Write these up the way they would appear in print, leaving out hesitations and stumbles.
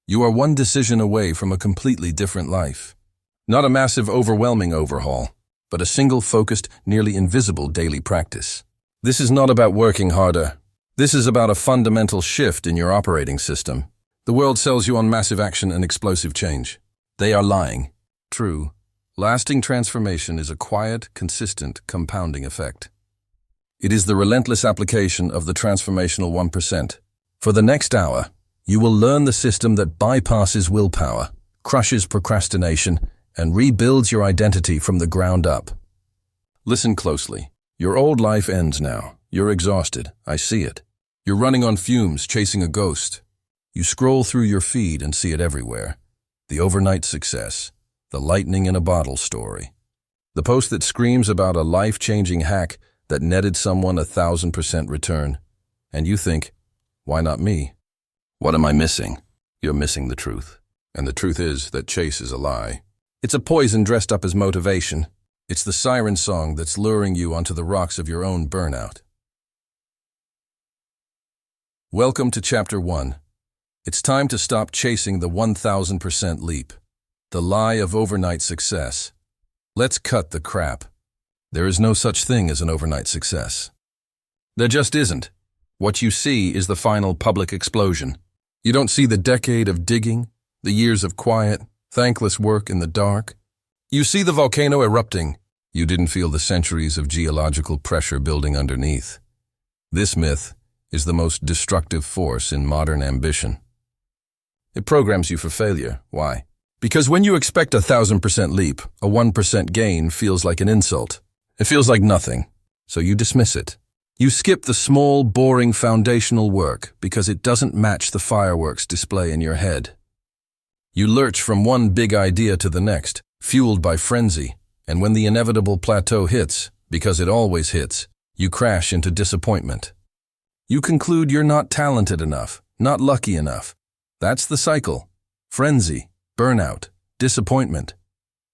You are one decision away from a completely different life. Not a massive, overwhelming overhaul, but a single focused, nearly invisible daily practice. This is not about working harder. This is about a fundamental shift in your operating system. The world sells you on massive action and explosive change. They are lying. True. Lasting transformation is a quiet, consistent, compounding effect. It is the relentless application of the transformational 1%. For the next hour, you will learn the system that bypasses willpower, crushes procrastination, and rebuilds your identity from the ground up. Listen closely. Your old life ends now. You're exhausted. I see it. You're running on fumes, chasing a ghost. You scroll through your feed and see it everywhere. The overnight success. The lightning in a bottle story. The post that screams about a life-changing hack that netted someone 1,000% return. And you think, why not me? What am I missing? You're missing the truth. And the truth is that chase is a lie. It's a poison dressed up as motivation. It's the siren song that's luring you onto the rocks of your own burnout. Welcome to Chapter 1. It's time to stop chasing the 1,000% leap. The lie of overnight success. Let's cut the crap. There is no such thing as an overnight success. There just isn't. What you see is the final public explosion. You don't see the decade of digging, the years of quiet, thankless work in the dark. You see the volcano erupting. You didn't feel the centuries of geological pressure building underneath. This myth is the most destructive force in modern ambition. It programs you for failure. Why? Because when you expect 1,000% leap, a 1% gain feels like an insult. It feels like nothing, so you dismiss it. You skip the small, boring foundational work because it doesn't match the fireworks display in your head. You lurch from one big idea to the next, fueled by frenzy, and when the inevitable plateau hits, because it always hits, you crash into disappointment. You conclude you're not talented enough, not lucky enough. That's the cycle. Frenzy. Burnout, disappointment,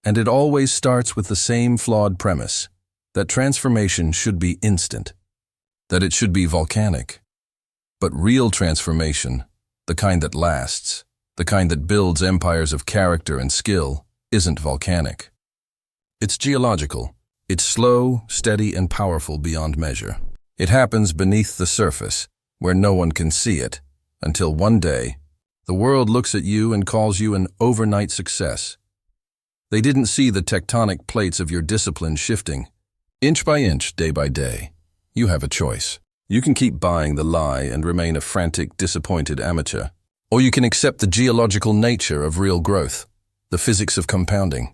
and it always starts with the same flawed premise, that transformation should be instant, that it should be volcanic. But real transformation, the kind that lasts, the kind that builds empires of character and skill, isn't volcanic. It's geological. It's slow, steady, and powerful beyond measure. It happens beneath the surface, where no one can see it, until one day, the world looks at you and calls you an overnight success. They didn't see the tectonic plates of your discipline shifting. Inch by inch, day by day. You have a choice. You can keep buying the lie and remain a frantic, disappointed amateur. Or you can accept the geological nature of real growth, the physics of compounding.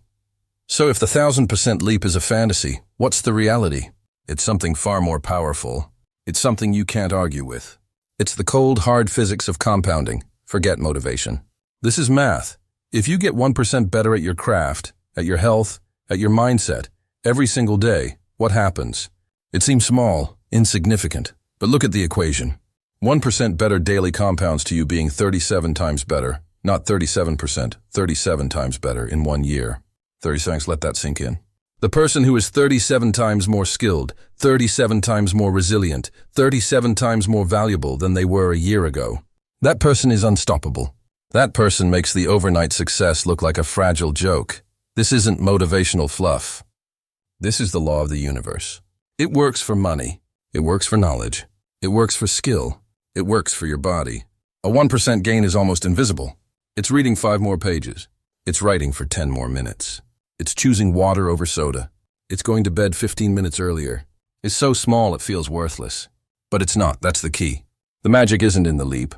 So if the 1,000% leap is a fantasy, what's the reality? It's something far more powerful. It's something you can't argue with. It's the cold, hard physics of compounding. Forget motivation. This is math. If you get 1% better at your craft, at your health, at your mindset, every single day, what happens? It seems small, insignificant, but look at the equation. 1% better daily compounds to you being 37 times better, not 37%, 37 times better in 1 year. 30 seconds, let that sink in. The person who is 37 times more skilled, 37 times more resilient, 37 times more valuable than they were a year ago. That person is unstoppable. That person makes the overnight success look like a fragile joke. This isn't motivational fluff. This is the law of the universe. It works for money. It works for knowledge. It works for skill. It works for your body. A 1% gain is almost invisible. It's reading 5 more pages. It's writing for 10 more minutes. It's choosing water over soda. It's going to bed 15 minutes earlier. It's so small it feels worthless. But it's not. That's the key. The magic isn't in the leap.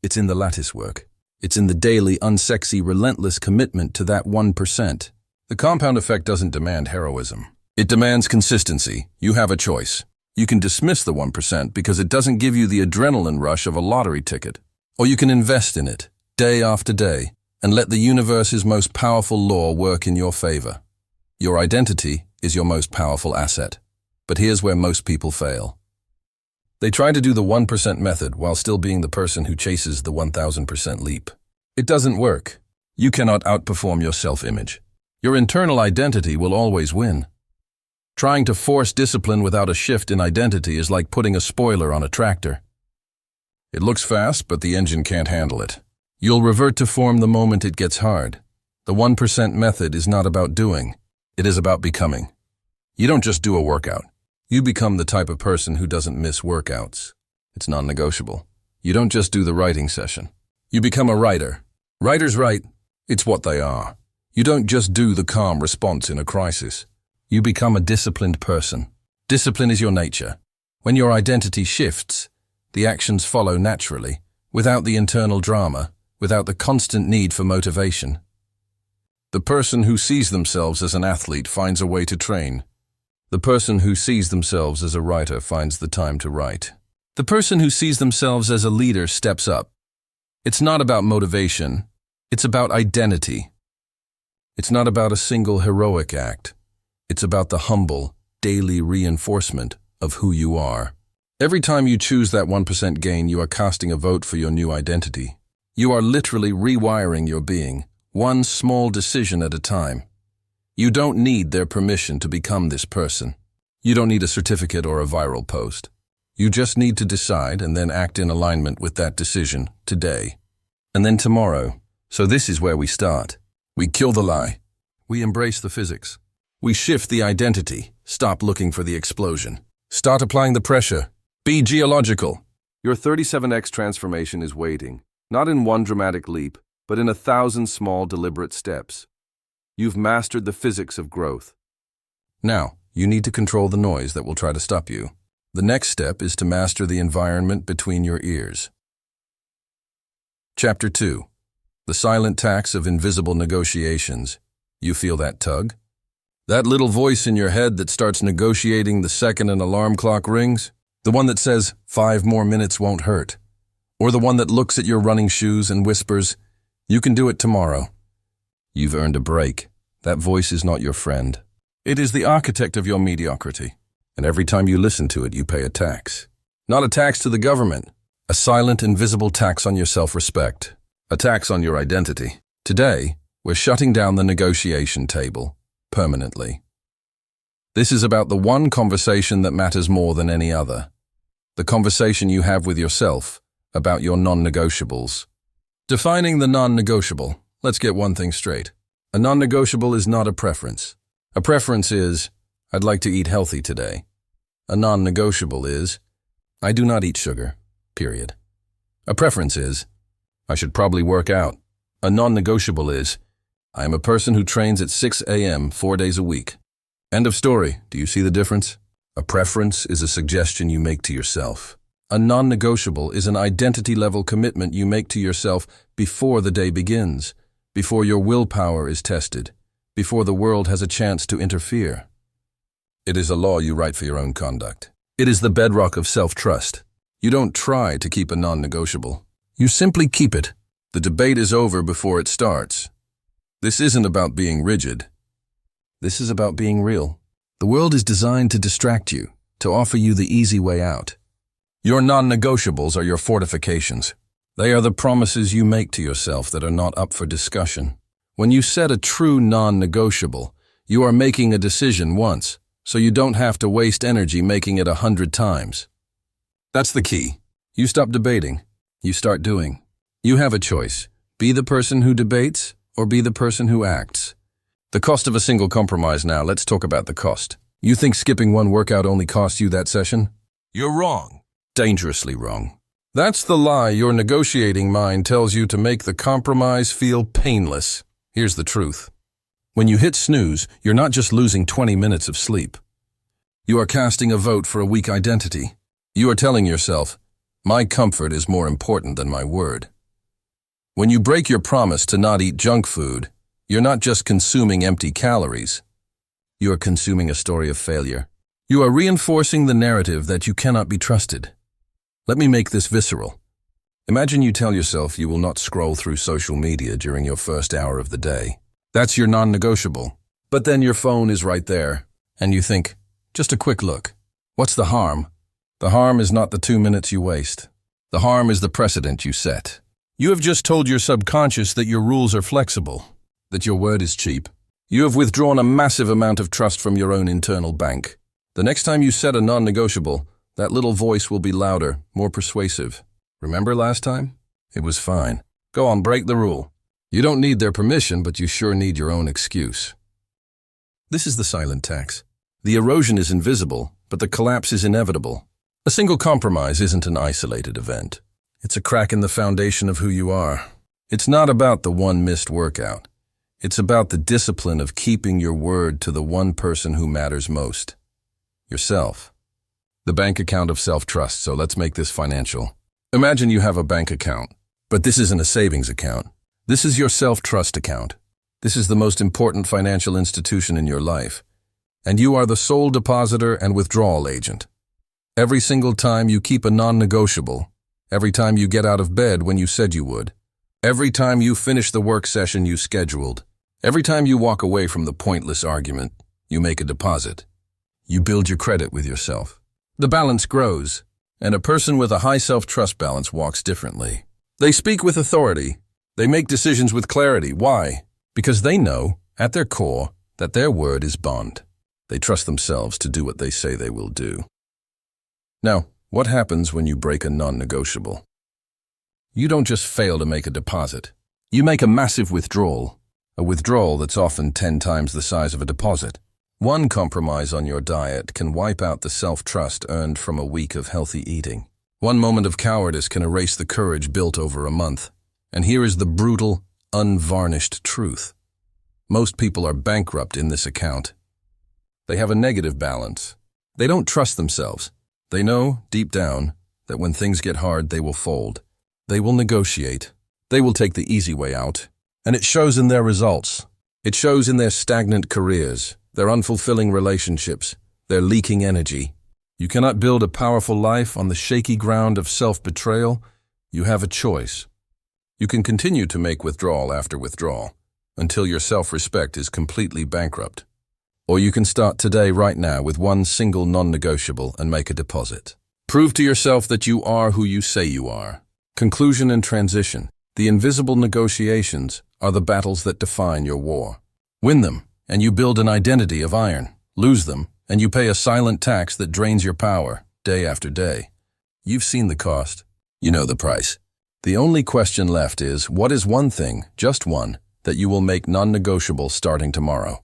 It's in the lattice work. It's in the daily, unsexy, relentless commitment to that 1%. The compound effect doesn't demand heroism. It demands consistency. You have a choice. You can dismiss the 1% because it doesn't give you the adrenaline rush of a lottery ticket. Or you can invest in it, day after day, and let the universe's most powerful law work in your favor. Your identity is your most powerful asset. But here's where most people fail. They try to do the 1% method while still being the person who chases the 1,000% leap. It doesn't work. You cannot outperform your self-image. Your internal identity will always win. Trying to force discipline without a shift in identity is like putting a spoiler on a tractor. It looks fast, but the engine can't handle it. You'll revert to form the moment it gets hard. The 1% method is not about doing. It is about becoming. You don't just do a workout. You become the type of person who doesn't miss workouts. It's non-negotiable. You don't just do the writing session. You become a writer. Writers write. It's what they are. You don't just do the calm response in a crisis. You become a disciplined person. Discipline is your nature. When your identity shifts, the actions follow naturally, without the internal drama, without the constant need for motivation. The person who sees themselves as an athlete finds a way to train. The person who sees themselves as a writer finds the time to write. The person who sees themselves as a leader steps up. It's not about motivation. It's about identity. It's not about a single heroic act. It's about the humble, daily reinforcement of who you are. Every time you choose that 1% gain, you are casting a vote for your new identity. You are literally rewiring your being, one small decision at a time. You don't need their permission to become this person. You don't need a certificate or a viral post. You just need to decide and then act in alignment with that decision today. And then tomorrow. So this is where we start. We kill the lie. We embrace the physics. We shift the identity. Stop looking for the explosion. Start applying the pressure. Be geological. Your 37x transformation is waiting, not in one dramatic leap, but in 1,000 small, deliberate steps. You've mastered the physics of growth. Now, you need to control the noise that will try to stop you. The next step is to master the environment between your ears. Chapter 2. The silent tax of invisible negotiations. You feel that tug? That little voice in your head that starts negotiating the second an alarm clock rings? The one that says, 5 more minutes won't hurt. Or the one that looks at your running shoes and whispers, you can do it tomorrow. You've earned a break. That voice is not your friend. It is the architect of your mediocrity. And every time you listen to it, you pay a tax. Not a tax to the government. A silent, invisible tax on your self-respect. A tax on your identity. Today, we're shutting down the negotiation table, permanently. This is about the one conversation that matters more than any other. The conversation you have with yourself about your non-negotiables. Defining the non-negotiable. Let's get one thing straight. A non-negotiable is not a preference. A preference is, I'd like to eat healthy today. A non-negotiable is, I do not eat sugar, period. A preference is, I should probably work out. A non-negotiable is, I am a person who trains at 6 a.m. 4 days a week. End of story. Do you see the difference? A preference is a suggestion you make to yourself. A non-negotiable is an identity-level commitment you make to yourself before the day begins, before your willpower is tested, before the world has a chance to interfere. It is a law you write for your own conduct. It is the bedrock of self-trust. You don't try to keep a non-negotiable. You simply keep it. The debate is over before it starts. This isn't about being rigid. This is about being real. The world is designed to distract you, to offer you the easy way out. Your non-negotiables are your fortifications. They are the promises you make to yourself that are not up for discussion. When you set a true non-negotiable, you are making a decision once, so you don't have to waste energy making it 100 times. That's the key. You stop debating. You start doing. You have a choice. Be the person who debates or be the person who acts. The cost of a single compromise now. Let's talk about the cost. You think skipping one workout only costs you that session? You're wrong. Dangerously wrong. That's the lie your negotiating mind tells you to make the compromise feel painless. Here's the truth. When you hit snooze, you're not just losing 20 minutes of sleep. You are casting a vote for a weak identity. You are telling yourself, my comfort is more important than my word. When you break your promise to not eat junk food, you're not just consuming empty calories. You are consuming a story of failure. You are reinforcing the narrative that you cannot be trusted. Let me make this visceral. Imagine you tell yourself you will not scroll through social media during your first hour of the day. That's your non-negotiable. But then your phone is right there, and you think, just a quick look. What's the harm? The harm is not the 2 minutes you waste. The harm is the precedent you set. You have just told your subconscious that your rules are flexible, that your word is cheap. You have withdrawn a massive amount of trust from your own internal bank. The next time you set a non-negotiable, that little voice will be louder, more persuasive. Remember last time? It was fine. Go on, break the rule. You don't need their permission, but you sure need your own excuse. This is the silent tax. The erosion is invisible, but the collapse is inevitable. A single compromise isn't an isolated event. It's a crack in the foundation of who you are. It's not about the one missed workout. It's about the discipline of keeping your word to the one person who matters most. Yourself. The bank account of self-trust, so let's make this financial. Imagine you have a bank account, but this isn't a savings account. This is your self-trust account. This is the most important financial institution in your life, and you are the sole depositor and withdrawal agent. Every single time you keep a non-negotiable, every time you get out of bed when you said you would, every time you finish the work session you scheduled, every time you walk away from the pointless argument, you make a deposit. You build your credit with yourself. The balance grows, and a person with a high self-trust balance walks differently. They speak with authority. They make decisions with clarity. Why? Because they know, at their core, that their word is bond. They trust themselves to do what they say they will do. Now, what happens when you break a non-negotiable? You don't just fail to make a deposit. You make a massive withdrawal, a withdrawal that's often 10 times the size of a deposit. One compromise on your diet can wipe out the self-trust earned from a week of healthy eating. One moment of cowardice can erase the courage built over a month. And here is the brutal, unvarnished truth. Most people are bankrupt in this account. They have a negative balance. They don't trust themselves. They know, deep down, that when things get hard, they will fold. They will negotiate. They will take the easy way out. And it shows in their results. It shows in their stagnant careers, their unfulfilling relationships, their leaking energy. You cannot build a powerful life on the shaky ground of self-betrayal. You have a choice. You can continue to make withdrawal after withdrawal until your self-respect is completely bankrupt. Or you can start today, right now, with one single non-negotiable and make a deposit. Prove to yourself that you are who you say you are. Conclusion and transition. The invisible negotiations are the battles that define your war. Win them, and you build an identity of iron. Lose them, and you pay a silent tax that drains your power, day after day. You've seen the cost. You know the price. The only question left is, what is one thing, just one, that you will make non-negotiable starting tomorrow?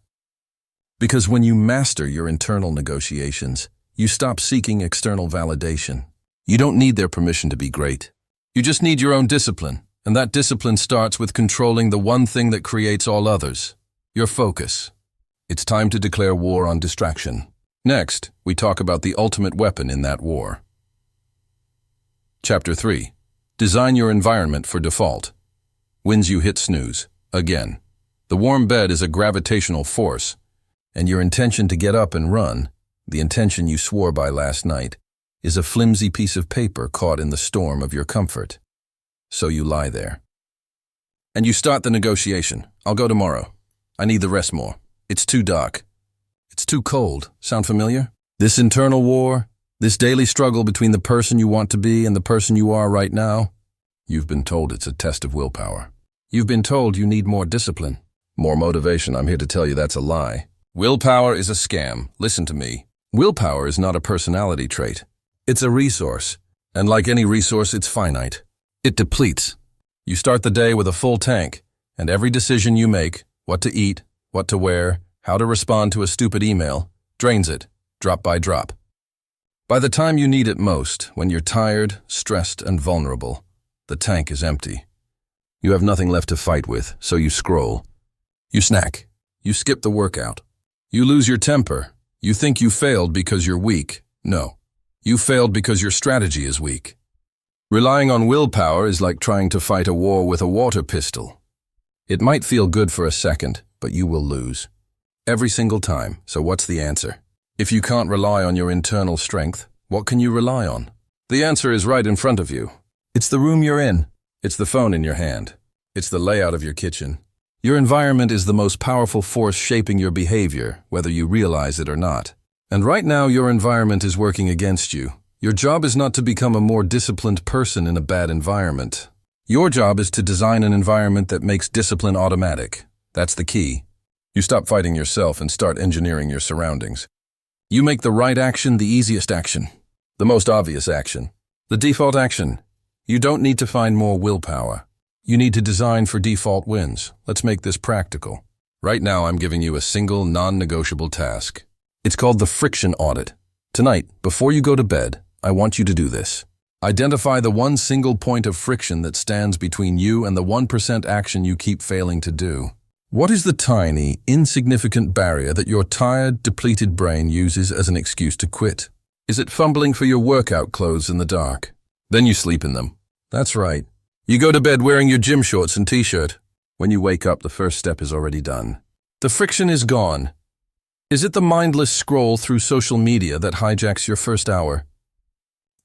Because when you master your internal negotiations, you stop seeking external validation. You don't need their permission to be great. You just need your own discipline, and that discipline starts with controlling the one thing that creates all others, your focus. It's time to declare war on distraction. Next, we talk about the ultimate weapon in that war. Chapter 3. Design your environment for default. Wins you hit snooze. Again. The warm bed is a gravitational force, and your intention to get up and run, the intention you swore by last night, is a flimsy piece of paper caught in the storm of your comfort. So you lie there. And you start the negotiation. I'll go tomorrow. I need the rest more. It's too dark. It's too cold. Sound familiar? This internal war, this daily struggle between the person you want to be and the person you are right now, you've been told it's a test of willpower. You've been told you need more discipline, more motivation. I'm here to tell you that's a lie. Willpower is a scam. Listen to me. Willpower is not a personality trait. It's a resource. And like any resource, it's finite. It depletes. You start the day with a full tank, and every decision you make, what to eat, what to wear, how to respond to a stupid email, drains it, drop by drop. By the time you need it most, when you're tired, stressed, and vulnerable, the tank is empty. You have nothing left to fight with, so you scroll. You snack. You skip the workout. You lose your temper. You think you failed because you're weak. No. You failed because your strategy is weak. Relying on willpower is like trying to fight a war with a water pistol. It might feel good for a second, but you will lose. Every single time. So what's the answer? If you can't rely on your internal strength, what can you rely on? The answer is right in front of you. It's the room you're in. It's the phone in your hand. It's the layout of your kitchen. Your environment is the most powerful force shaping your behavior, whether you realize it or not. And right now, your environment is working against you. Your job is not to become a more disciplined person in a bad environment. Your job is to design an environment that makes discipline automatic. That's the key. You stop fighting yourself and start engineering your surroundings. You make the right action the easiest action, the most obvious action, the default action. You don't need to find more willpower. You need to design for default wins. Let's make this practical. Right now, I'm giving you a single, non-negotiable task. It's called the friction audit. Tonight, before you go to bed, I want you to do this. Identify the one single point of friction that stands between you and the 1% action you keep failing to do. What is the tiny, insignificant barrier that your tired, depleted brain uses as an excuse to quit? Is it fumbling for your workout clothes in the dark? Then you sleep in them. That's right. You go to bed wearing your gym shorts and t-shirt. When you wake up, the first step is already done. The friction is gone. Is it the mindless scroll through social media that hijacks your first hour?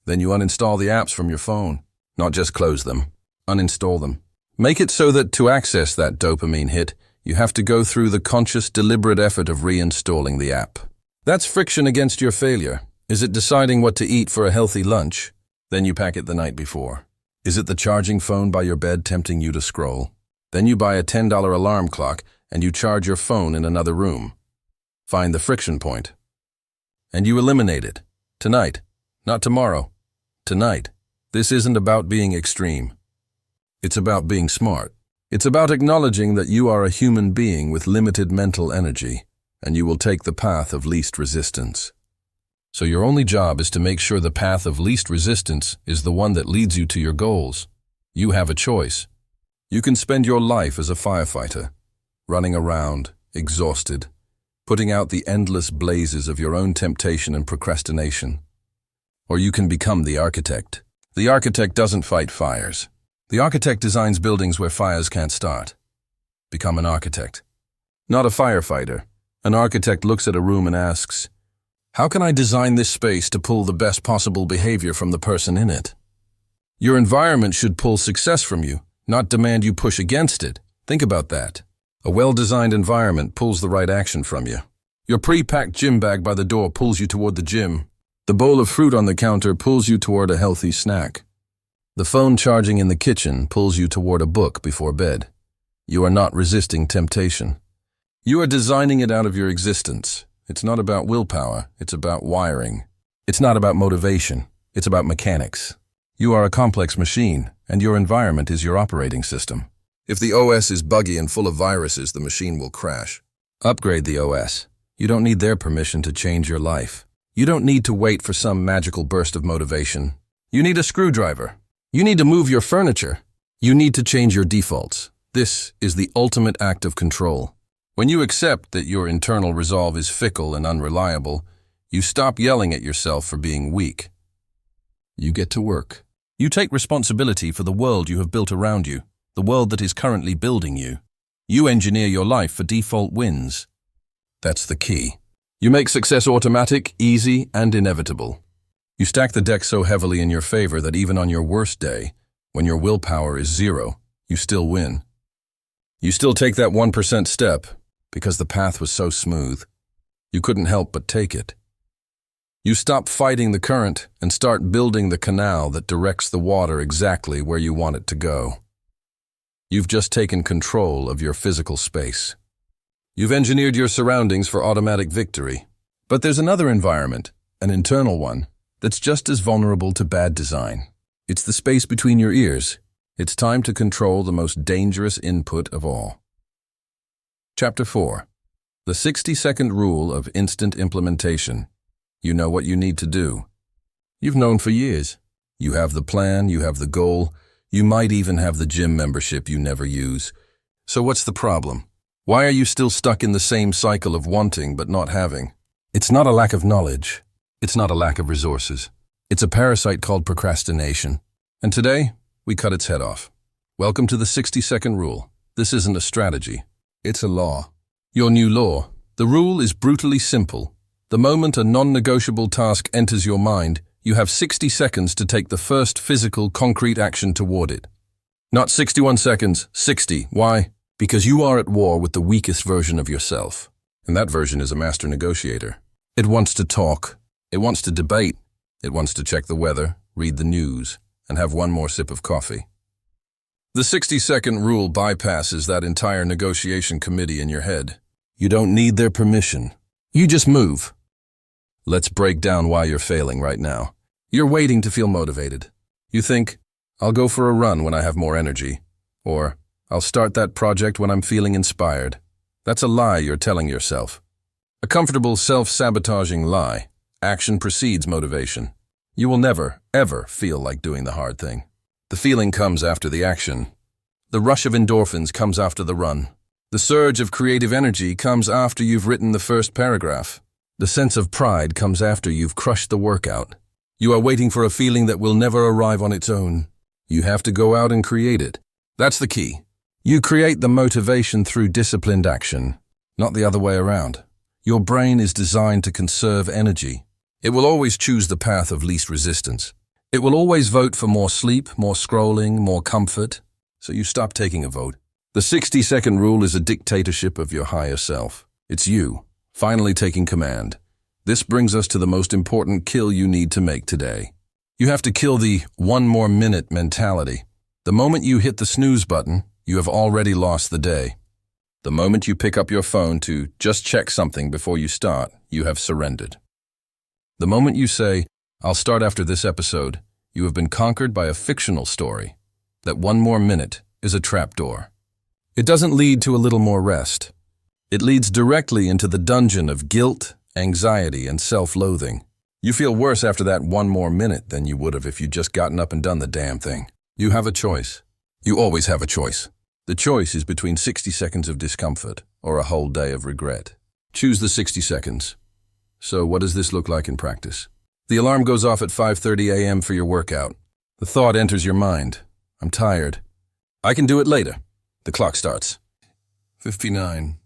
Then you uninstall the apps from your phone. Not just close them. Uninstall them. Make it so that to access that dopamine hit, you have to go through the conscious, deliberate effort of reinstalling the app. That's friction against your failure. Is it deciding what to eat for a healthy lunch? Then you pack it the night before. Is it the charging phone by your bed tempting you to scroll? Then you buy a $10 alarm clock and you charge your phone in another room. Find the friction point. And you eliminate it. Tonight. Not tomorrow. Tonight. This isn't about being extreme. It's about being smart. It's about acknowledging that you are a human being with limited mental energy, and you will take the path of least resistance. So your only job is to make sure the path of least resistance is the one that leads you to your goals. You have a choice. You can spend your life as a firefighter, running around, exhausted, putting out the endless blazes of your own temptation and procrastination. Or you can become the architect. The architect doesn't fight fires. The architect designs buildings where fires can't start. Become an architect. Not a firefighter. An architect looks at a room and asks, how can I design this space to pull the best possible behavior from the person in it? Your environment should pull success from you, not demand you push against it. Think about that. A well-designed environment pulls the right action from you. Your pre-packed gym bag by the door pulls you toward the gym. The bowl of fruit on the counter pulls you toward a healthy snack. The phone charging in the kitchen pulls you toward a book before bed. You are not resisting temptation. You are designing it out of your existence. It's not about willpower, it's about wiring. It's not about motivation, it's about mechanics. You are a complex machine, and your environment is your operating system. If the OS is buggy and full of viruses, the machine will crash. Upgrade the OS. You don't need their permission to change your life. You don't need to wait for some magical burst of motivation. You need a screwdriver. You need to move your furniture. You need to change your defaults. This is the ultimate act of control. When you accept that your internal resolve is fickle and unreliable, you stop yelling at yourself for being weak. You get to work. You take responsibility for the world you have built around you, the world that is currently building you. You engineer your life for default wins. That's the key. You make success automatic, easy, and inevitable. You stack the deck so heavily in your favor that even on your worst day, when your willpower is 0, you still win. You still take that 1% step because the path was so smooth. You couldn't help but take it. You stop fighting the current and start building the canal that directs the water exactly where you want it to go. You've just taken control of your physical space. You've engineered your surroundings for automatic victory. But there's another environment, an internal one, that's just as vulnerable to bad design. It's the space between your ears. It's time to control the most dangerous input of all. Chapter 4. The 60-second rule of instant implementation. You know what you need to do. You've known for years. You have the plan, you have the goal, you might even have the gym membership you never use. So what's the problem? Why are you still stuck in the same cycle of wanting but not having? It's not a lack of knowledge. It's not a lack of resources. It's a parasite called procrastination. And today, we cut its head off. Welcome to the 60-second rule. This isn't a strategy. It's a law. Your new law. The rule is brutally simple. The moment a non-negotiable task enters your mind, you have 60 seconds to take the first physical, concrete action toward it. Not 61 seconds, 60. Why? Because you are at war with the weakest version of yourself. And that version is a master negotiator. It wants to talk. It wants to debate. It wants to check the weather, read the news, and have one more sip of coffee. The 60-second rule bypasses that entire negotiation committee in your head. You don't need their permission. You just move. Let's break down why you're failing right now. You're waiting to feel motivated. You think, I'll go for a run when I have more energy. Or, I'll start that project when I'm feeling inspired. That's a lie you're telling yourself. A comfortable, self-sabotaging lie. Action precedes motivation. You will never, ever feel like doing the hard thing. The feeling comes after the action. The rush of endorphins comes after the run. The surge of creative energy comes after you've written the first paragraph. The sense of pride comes after you've crushed the workout. You are waiting for a feeling that will never arrive on its own. You have to go out and create it. That's the key. You create the motivation through disciplined action, not the other way around. Your brain is designed to conserve energy. It will always choose the path of least resistance. It will always vote for more sleep, more scrolling, more comfort. So you stop taking a vote. The 60-second rule is a dictatorship of your higher self. It's you, finally taking command. This brings us to the most important kill you need to make today. You have to kill the one more minute mentality. The moment you hit the snooze button, you have already lost the day. The moment you pick up your phone to just check something before you start, you have surrendered. The moment you say, I'll start after this episode, you have been conquered by a fictional story. That one more minute is a trapdoor. It doesn't lead to a little more rest. It leads directly into the dungeon of guilt, anxiety, and self-loathing. You feel worse after that one more minute than you would have if you'd just gotten up and done the damn thing. You have a choice. You always have a choice. The choice is between 60 seconds of discomfort or a whole day of regret. Choose the 60 seconds. So what does this look like in practice? The alarm goes off at 5:30 a.m. for your workout. The thought enters your mind. I'm tired. I can do it later. The clock starts. 59.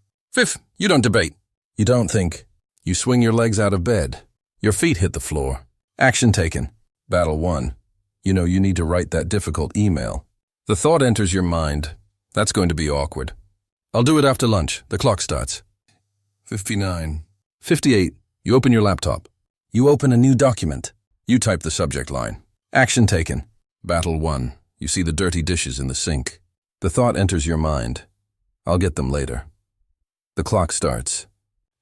You don't debate. You don't think. You swing your legs out of bed. Your feet hit the floor. Action taken. Battle won. You know you need to write that difficult email. The thought enters your mind. That's going to be awkward. I'll do it after lunch. The clock starts. 59. 58. You open your laptop. You open a new document. You type the subject line. Action taken. Battle won. You see the dirty dishes in the sink. The thought enters your mind. I'll get them later. The clock starts.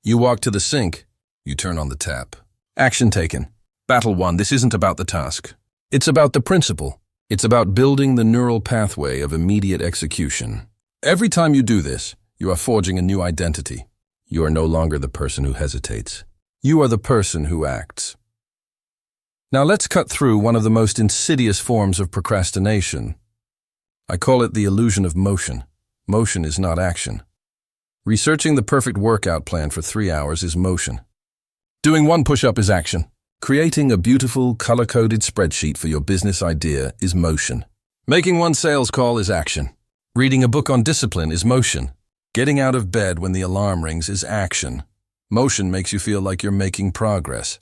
You walk to the sink. You turn on the tap. Action taken. Battle won. This isn't about the task. It's about the principle. It's about building the neural pathway of immediate execution. Every time you do this, you are forging a new identity. You are no longer the person who hesitates. You are the person who acts. Now let's cut through one of the most insidious forms of procrastination. I call it the illusion of motion. Motion is not action. Researching the perfect workout plan for 3 hours is motion. Doing one push-up is action. Creating a beautiful, color-coded spreadsheet for your business idea is motion. Making one sales call is action. Reading a book on discipline is motion. Getting out of bed when the alarm rings is action. Motion makes you feel like you're making progress.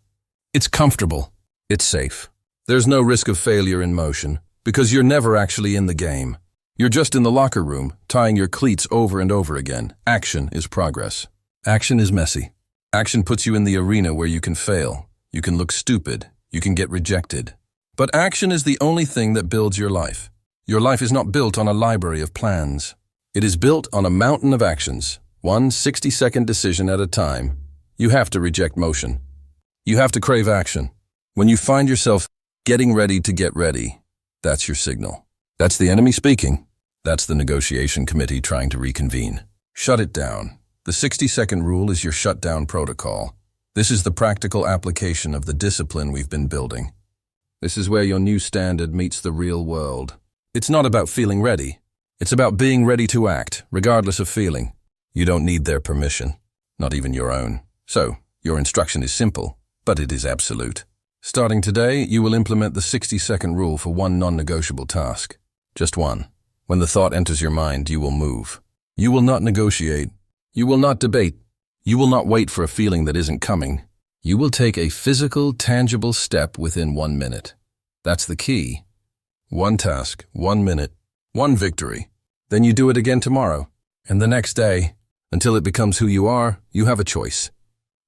It's comfortable. It's safe. There's no risk of failure in motion because you're never actually in the game. You're just in the locker room, tying your cleats over and over again. Action is progress. Action is messy. Action puts you in the arena where you can fail. You can look stupid. You can get rejected. But action is the only thing that builds your life. Your life is not built on a library of plans. It is built on a mountain of actions, one 60-second decision at a time. You have to reject motion. You have to crave action. When you find yourself getting ready to get ready, that's your signal. That's the enemy speaking. That's the negotiation committee trying to reconvene. Shut it down. The 60-second rule is your shutdown protocol. This is the practical application of the discipline we've been building. This is where your new standard meets the real world. It's not about feeling ready. It's about being ready to act, regardless of feeling. You don't need their permission, not even your own. So, your instruction is simple, but it is absolute. Starting today, you will implement the 60-second rule for one non-negotiable task. Just one. When the thought enters your mind, you will move. You will not negotiate. You will not debate. You will not wait for a feeling that isn't coming. You will take a physical, tangible step within 1 minute. That's the key. One task, 1 minute, one victory. Then you do it again tomorrow, and the next day. Until it becomes who you are, you have a choice.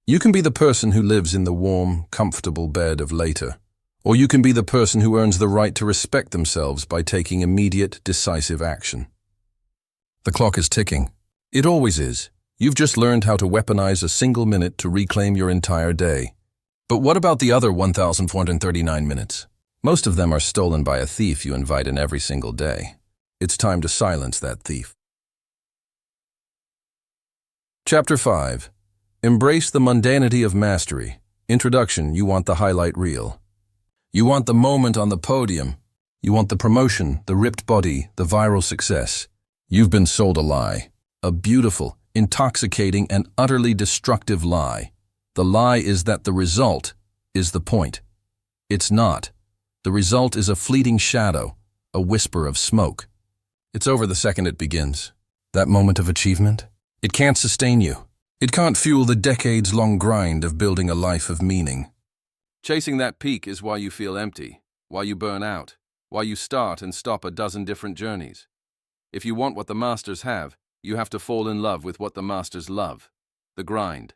You can be the person who lives in the warm, comfortable bed of later. Or you can be the person who earns the right to respect themselves by taking immediate, decisive action. The clock is ticking. It always is. You've just learned how to weaponize a single minute to reclaim your entire day. But what about the other 1,439 minutes? Most of them are stolen by a thief you invite in every single day. It's time to silence that thief. Chapter 5. Embrace the mundanity of mastery. Introduction. You want the highlight reel. You want the moment on the podium. You want the promotion, the ripped body, the viral success. You've been sold a lie. A beautiful, intoxicating, and utterly destructive lie. The lie is that the result is the point. It's not. The result is a fleeting shadow, a whisper of smoke. It's over the second it begins. That moment of achievement? It can't sustain you. It can't fuel the decades-long grind of building a life of meaning. Chasing that peak is why you feel empty, why you burn out, why you start and stop a dozen different journeys. If you want what the masters have, you have to fall in love with what the masters love, the grind.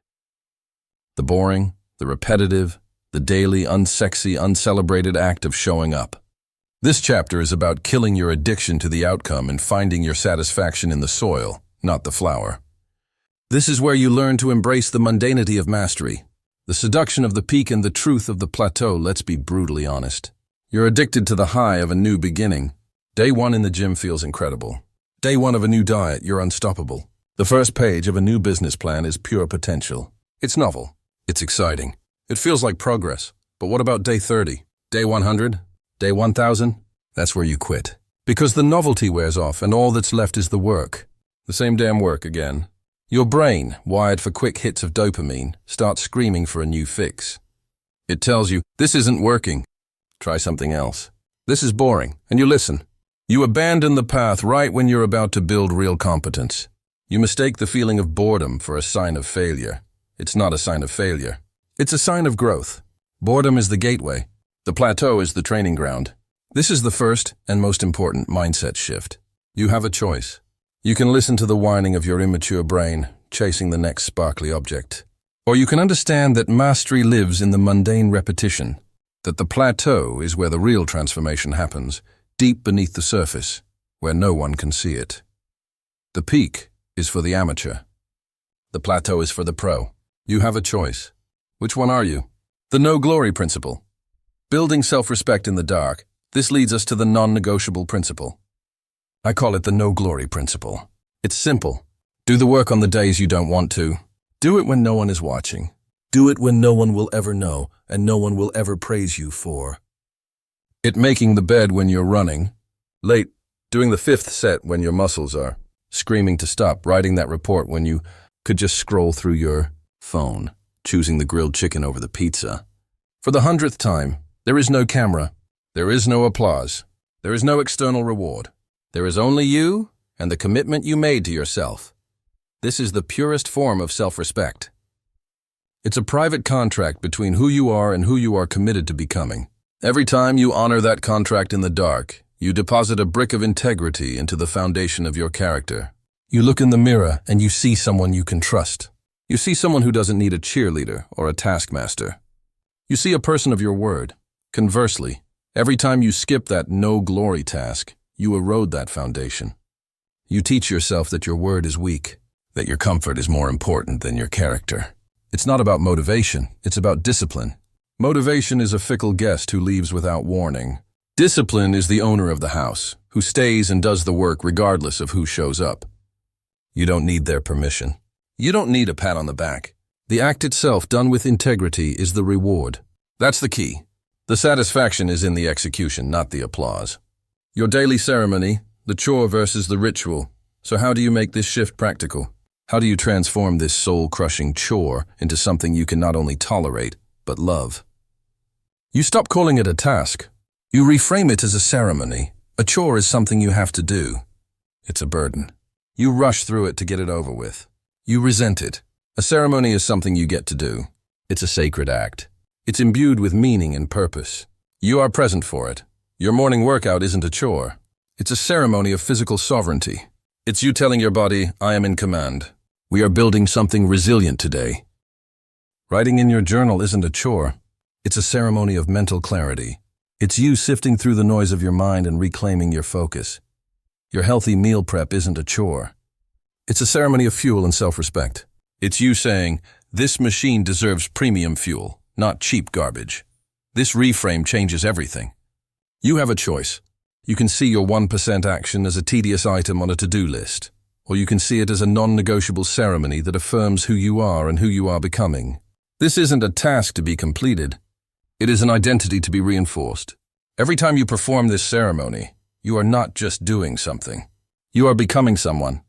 The boring, the repetitive, the daily, unsexy, uncelebrated act of showing up. This chapter is about killing your addiction to the outcome and finding your satisfaction in the soil, not the flower. This is where you learn to embrace the mundanity of mastery, the seduction of the peak and the truth of the plateau. Let's be brutally honest. You're addicted to the high of a new beginning. Day one in the gym feels incredible. Day one of a new diet, you're unstoppable. The first page of a new business plan is pure potential. It's novel. It's exciting. It feels like progress. But what about day 30? Day 100? Day 1000? That's where you quit. Because the novelty wears off and all that's left is the work. The same damn work again. Your brain, wired for quick hits of dopamine, starts screaming for a new fix. It tells you, this isn't working. Try something else. This is boring, and you listen. You abandon the path right when you're about to build real competence. You mistake the feeling of boredom for a sign of failure. It's not a sign of failure. It's a sign of growth. Boredom is the gateway. The plateau is the training ground. This is the first and most important mindset shift. You have a choice. You can listen to the whining of your immature brain, chasing the next sparkly object. Or you can understand that mastery lives in the mundane repetition, that the plateau is where the real transformation happens, deep beneath the surface, where no one can see it. The peak is for the amateur. The plateau is for the pro. You have a choice. Which one are you? The no-glory principle. Building self-respect in the dark. This leads us to the non-negotiable principle. I call it the no-glory principle. It's simple. Do the work on the days you don't want to. Do it when no one is watching. Do it when no one will ever know and no one will ever praise you for. It making the bed when you're running. Late, doing the 5th set when your muscles are screaming to stop, writing that report when you could just scroll through your phone, choosing the grilled chicken over the pizza. For the 100th time, there is no camera. There is no applause. There is no external reward. There is only you and the commitment you made to yourself. This is the purest form of self-respect. It's a private contract between who you are and who you are committed to becoming. Every time you honor that contract in the dark, you deposit a brick of integrity into the foundation of your character. You look in the mirror and you see someone you can trust. You see someone who doesn't need a cheerleader or a taskmaster. You see a person of your word. Conversely, every time you skip that no-glory task, you erode that foundation. You teach yourself that your word is weak, that your comfort is more important than your character. It's not about motivation, it's about discipline. Motivation is a fickle guest who leaves without warning. Discipline is the owner of the house, who stays and does the work regardless of who shows up. You don't need their permission. You don't need a pat on the back. The act itself, done with integrity, is the reward. That's the key. The satisfaction is in the execution, not the applause. Your daily ceremony, the chore versus the ritual. So how do you make this shift practical? How do you transform this soul-crushing chore into something you can not only tolerate, but love? You stop calling it a task. You reframe it as a ceremony. A chore is something you have to do. It's a burden. You rush through it to get it over with. You resent it. A ceremony is something you get to do. It's a sacred act. It's imbued with meaning and purpose. You are present for it. Your morning workout isn't a chore. It's a ceremony of physical sovereignty. It's you telling your body, I am in command. We are building something resilient today. Writing in your journal isn't a chore. It's a ceremony of mental clarity. It's you sifting through the noise of your mind and reclaiming your focus. Your healthy meal prep isn't a chore. It's a ceremony of fuel and self-respect. It's you saying, this machine deserves premium fuel, not cheap garbage. This reframe changes everything. You have a choice. You can see your 1% action as a tedious item on a to-do list, or you can see it as a non-negotiable ceremony that affirms who you are and who you are becoming. This isn't a task to be completed. It is an identity to be reinforced. Every time you perform this ceremony, you are not just doing something. You are becoming someone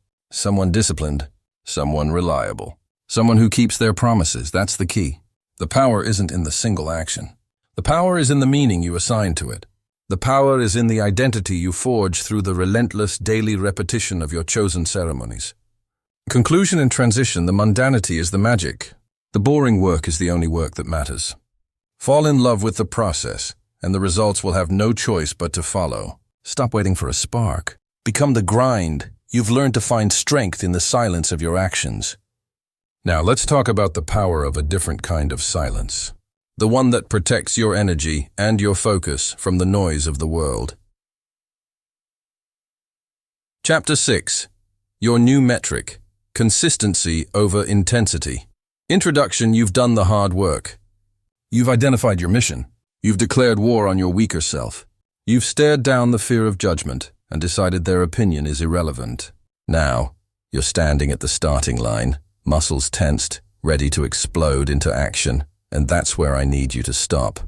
disciplined, someone reliable, someone who keeps their promises. That's the key. The power isn't in the single action. The power is in the meaning you assign to it. The power is in the identity you forge through the relentless daily repetition of your chosen ceremonies. Conclusion and transition, the mundanity is the magic. The boring work is the only work that matters. Fall in love with the process, and the results will have no choice but to follow. Stop waiting for a spark. Become the grind. You've learned to find strength in the silence of your actions. Now let's talk about the power of a different kind of silence. The one that protects your energy and your focus from the noise of the world. Chapter 6. Your new metric. Consistency over intensity. Introduction. You've done the hard work. You've identified your mission. You've declared war on your weaker self. You've stared down the fear of judgment and decided their opinion is irrelevant. Now, you're standing at the starting line, muscles tensed, ready to explode into action, and that's where I need you to stop.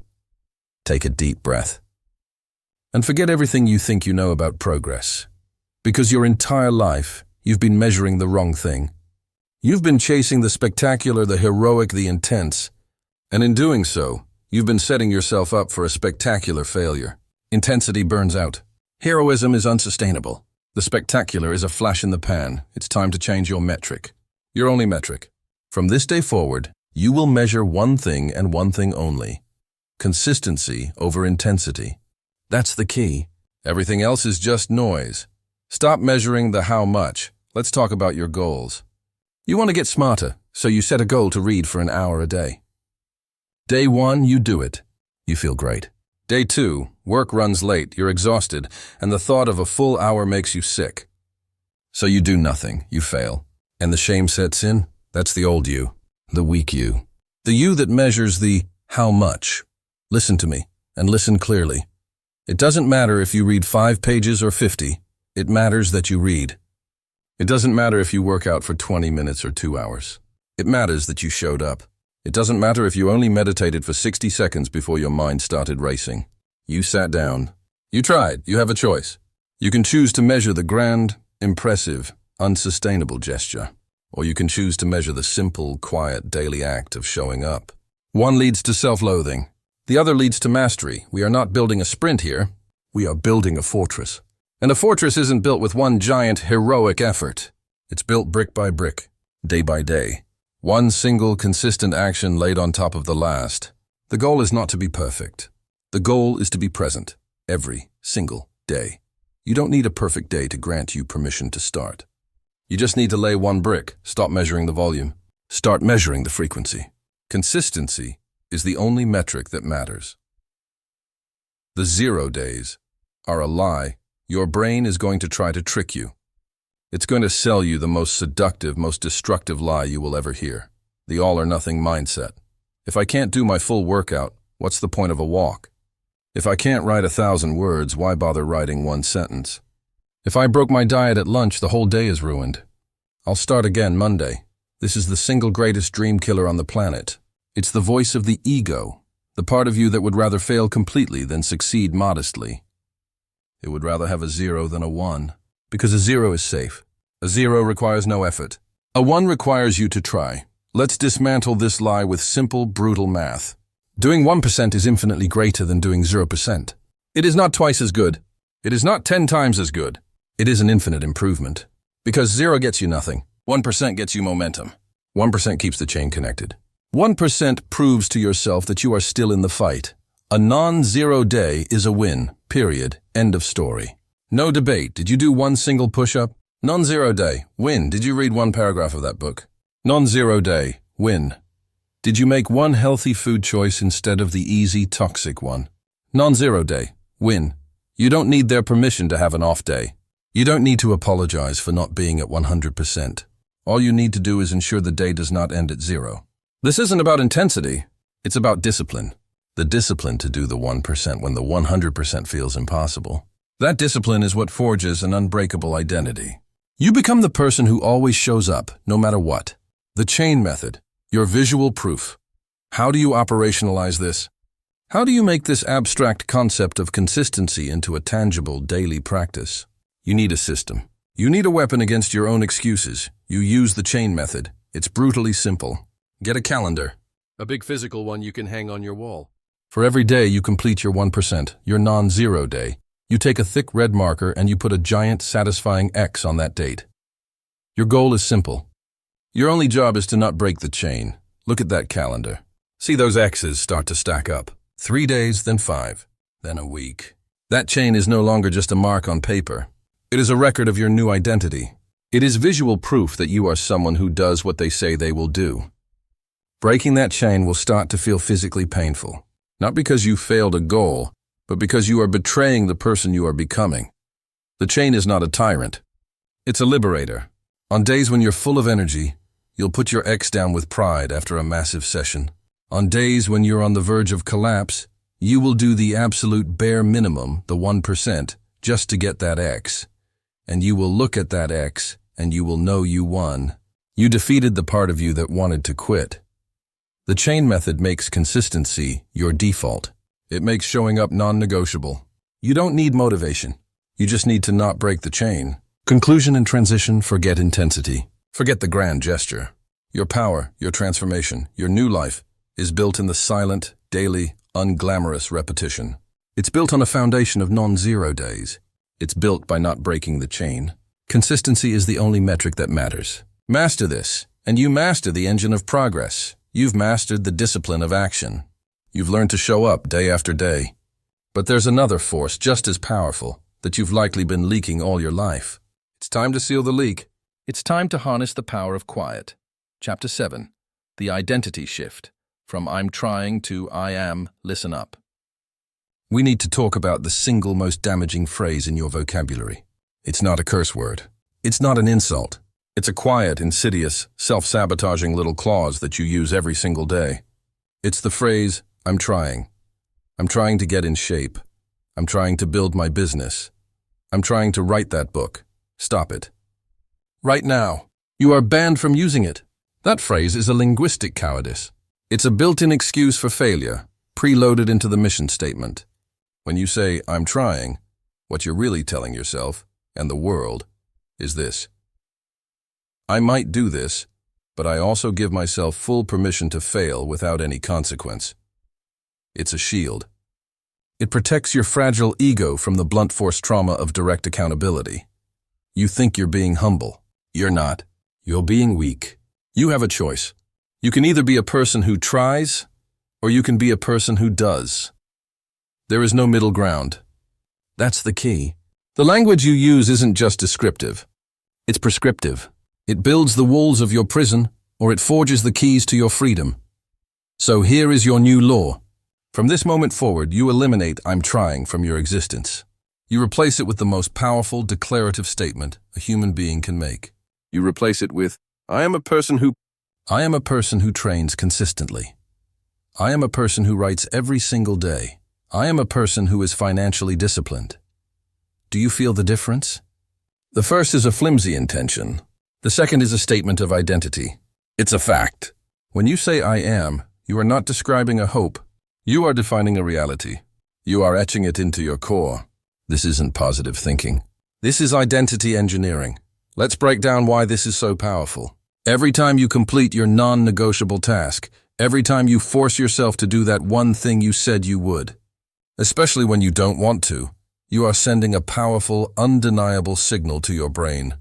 Take a deep breath. And forget everything you think you know about progress. Because your entire life, you've been measuring the wrong thing. You've been chasing the spectacular, the heroic, the intense, and in doing so, you've been setting yourself up for a spectacular failure. Intensity burns out. Heroism is unsustainable. The spectacular is a flash in the pan. It's time to change your metric. Your only metric. From this day forward, you will measure one thing and one thing only. Consistency over intensity. That's the key. Everything else is just noise. Stop measuring the how much. Let's talk about your goals. You want to get smarter, so you set a goal to read for an hour a day. Day 1, you do it. You feel great. Day 2, work runs late, you're exhausted, and the thought of a full hour makes you sick. So you do nothing, you fail. And the shame sets in. That's the old you, the weak you. The you that measures the how much. Listen to me, and listen clearly. It doesn't matter if you read 5 pages or 50. It matters that you read. It doesn't matter if you work out for 20 minutes or 2 hours. It matters that you showed up. It doesn't matter if you only meditated for 60 seconds before your mind started racing. You sat down. You tried. You have a choice. You can choose to measure the grand, impressive, unsustainable gesture, or you can choose to measure the simple, quiet, daily act of showing up. One leads to self-loathing. The other leads to mastery. We are not building a sprint here. We are building a fortress. And a fortress isn't built with one giant, heroic effort. It's built brick by brick, day by day. One single, consistent action laid on top of the last. The goal is not to be perfect. The goal is to be present, every single day. You don't need a perfect day to grant you permission to start. You just need to lay one brick, stop measuring the volume, start measuring the frequency. Consistency is the only metric that matters. The 0 days are a lie. Your brain is going to try to trick you. It's going to sell you the most seductive, most destructive lie you will ever hear. The all-or-nothing mindset. If I can't do my full workout, what's the point of a walk? If I can't write 1,000 words, why bother writing one sentence? If I broke my diet at lunch, the whole day is ruined. I'll start again Monday. This is the single greatest dream killer on the planet. It's the voice of the ego, the part of you that would rather fail completely than succeed modestly. It would rather have a 0 than a 1, because a 0 is safe. A 0 requires no effort. A 1 requires you to try. Let's dismantle this lie with simple, brutal math. Doing 1% is infinitely greater than doing 0%. It is not twice as good. It is not 10 times as good. It is an infinite improvement. Because 0 gets you nothing. 1% gets you momentum. 1% keeps the chain connected. 1% proves to yourself that you are still in the fight. A non-0 day is a win, period, end of story. No debate. Did you do one single push-up? Non-0 day, win. Did you read one paragraph of that book? Non-0 day, win. Did you make one healthy food choice instead of the easy, toxic one? Non-0 day, win. You don't need their permission to have an off day. You don't need to apologize for not being at 100%. All you need to do is ensure the day does not end at 0. This isn't about intensity. It's about discipline. The discipline to do the 1% when the 100% feels impossible. That discipline is what forges an unbreakable identity. You become the person who always shows up, no matter what. The chain method, your visual proof. How do you operationalize this? How do you make this abstract concept of consistency into a tangible daily practice? You need a system. You need a weapon against your own excuses. You use the chain method. It's brutally simple. Get a calendar. A big physical one you can hang on your wall. For every day you complete your 1%, your non-zero day, you take a thick red marker and you put a giant, satisfying X on that date. Your goal is simple. Your only job is to not break the chain. Look at that calendar. See those X's start to stack up. 3 days, then 5, then a week. That chain is no longer just a mark on paper. It is a record of your new identity. It is visual proof that you are someone who does what they say they will do. Breaking that chain will start to feel physically painful. Not because you failed a goal, but because you are betraying the person you are becoming. The chain is not a tyrant. It's a liberator. On days when you're full of energy, you'll put your X down with pride after a massive session. On days when you're on the verge of collapse, you will do the absolute bare minimum, the 1%, just to get that X. And you will look at that X, and you will know you won. You defeated the part of you that wanted to quit. The chain method makes consistency your default. It makes showing up non-negotiable. You don't need motivation. You just need to not break the chain. Conclusion and transition, forget intensity. Forget the grand gesture. Your power, your transformation, your new life is built in the silent, daily, unglamorous repetition. It's built on a foundation of non-zero days. It's built by not breaking the chain. Consistency is the only metric that matters. Master this, and you master the engine of progress. You've mastered the discipline of action. You've learned to show up day after day. But there's another force just as powerful that you've likely been leaking all your life. It's time to seal the leak. It's time to harness the power of quiet. Chapter 7. The Identity Shift. From I'm trying to I am, listen up. We need to talk about the single most damaging phrase in your vocabulary. It's not a curse word. It's not an insult. It's a quiet, insidious, self-sabotaging little clause that you use every single day. It's the phrase, I'm trying. I'm trying to get in shape. I'm trying to build my business. I'm trying to write that book. Stop it. Right now. You are banned from using it. That phrase is a linguistic cowardice. It's a built-in excuse for failure, preloaded into the mission statement. When you say, I'm trying, what you're really telling yourself, and the world, is this. I might do this, but I also give myself full permission to fail without any consequence. It's a shield. It protects your fragile ego from the blunt force trauma of direct accountability. You think you're being humble. You're not. You're being weak. You have a choice. You can either be a person who tries, or you can be a person who does. There is no middle ground. That's the key. The language you use isn't just descriptive. It's prescriptive. It builds the walls of your prison, or it forges the keys to your freedom. So here is your new law. From this moment forward, you eliminate I'm trying from your existence. You replace it with the most powerful declarative statement a human being can make. You replace it with, I am a person who trains consistently. I am a person who writes every single day. I am a person who is financially disciplined. Do you feel the difference? The first is a flimsy intention. The second is a statement of identity. It's a fact. When you say I am, you are not describing a hope. You are defining a reality. You are etching it into your core. This isn't positive thinking. This is identity engineering. Let's break down why this is so powerful. Every time you complete your non-negotiable task, every time you force yourself to do that one thing you said you would, especially when you don't want to, you are sending a powerful, undeniable signal to your brain.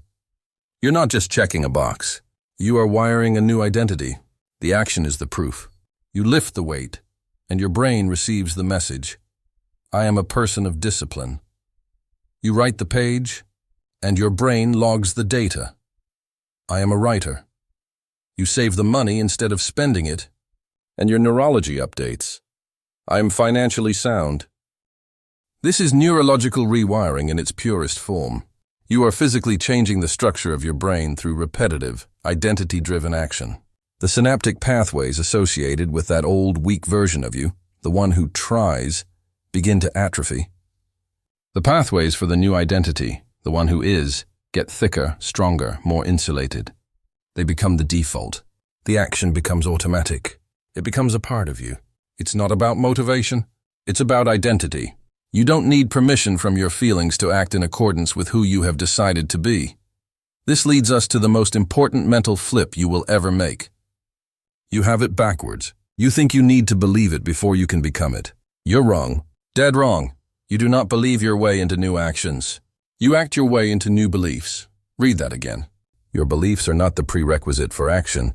You're not just checking a box. You are wiring a new identity. The action is the proof. You lift the weight, and your brain receives the message. I am a person of discipline. You write the page, and your brain logs the data. I am a writer. You save the money instead of spending it, and your neurology updates. I am financially sound. This is neurological rewiring in its purest form. You are physically changing the structure of your brain through repetitive, identity-driven action. The synaptic pathways associated with that old, weak version of you, the one who tries, begin to atrophy. The pathways for the new identity, the one who is, get thicker, stronger, more insulated. They become the default. The action becomes automatic. It becomes a part of you. It's not about motivation. It's about identity. You don't need permission from your feelings to act in accordance with who you have decided to be. This leads us to the most important mental flip you will ever make. You have it backwards. You think you need to believe it before you can become it. You're wrong. Dead wrong. You do not believe your way into new actions. You act your way into new beliefs. Read that again. Your beliefs are not the prerequisite for action.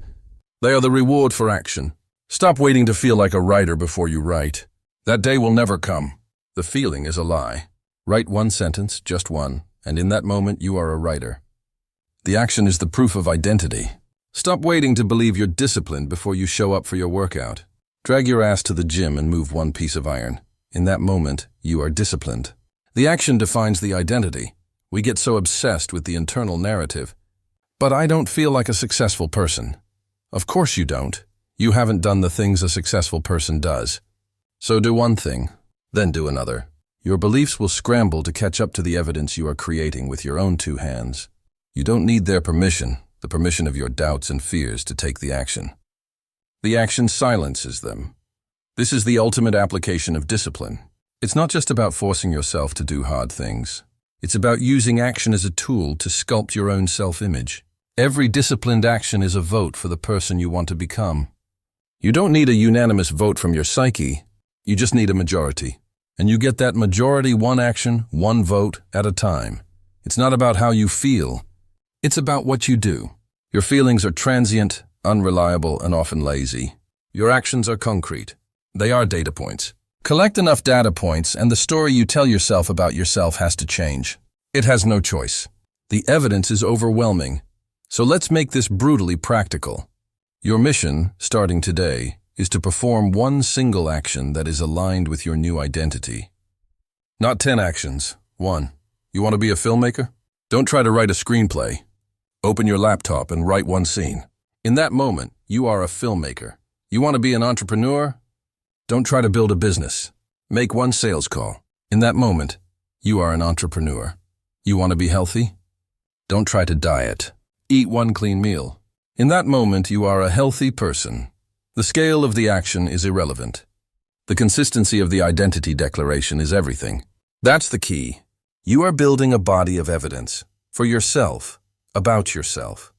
They are the reward for action. Stop waiting to feel like a writer before you write. That day will never come. The feeling is a lie. Write one sentence, just one, and in that moment you are a writer. The action is the proof of identity. Stop waiting to believe you're disciplined before you show up for your workout. Drag your ass to the gym and move one piece of iron. In that moment, you are disciplined. The action defines the identity. We get so obsessed with the internal narrative. But I don't feel like a successful person. Of course you don't. You haven't done the things a successful person does. So do one thing, then do another. Your beliefs will scramble to catch up to the evidence you are creating with your own two hands. You don't need their permission, the permission of your doubts and fears, to take the action. The action silences them. This is the ultimate application of discipline. It's not just about forcing yourself to do hard things. It's about using action as a tool to sculpt your own self-image. Every disciplined action is a vote for the person you want to become. You don't need a unanimous vote from your psyche. You just need a majority. And you get that majority one action, one vote at a time. It's not about how you feel. It's about what you do. Your feelings are transient, unreliable, and often lazy. Your actions are concrete. They are data points. Collect enough data points and the story you tell yourself about yourself has to change. It has no choice. The evidence is overwhelming. So let's make this brutally practical. Your mission, starting today, is to perform one single action that is aligned with your new identity. Not 10 actions. 1. You want to be a filmmaker? Don't try to write a screenplay. Open your laptop and write one scene. In that moment, you are a filmmaker. You want to be an entrepreneur? Don't try to build a business. Make one sales call. In that moment, you are an entrepreneur. You want to be healthy? Don't try to diet. Eat one clean meal. In that moment, you are a healthy person. The scale of the action is irrelevant. The consistency of the identity declaration is everything. That's the key. You are building a body of evidence for yourself, about yourself.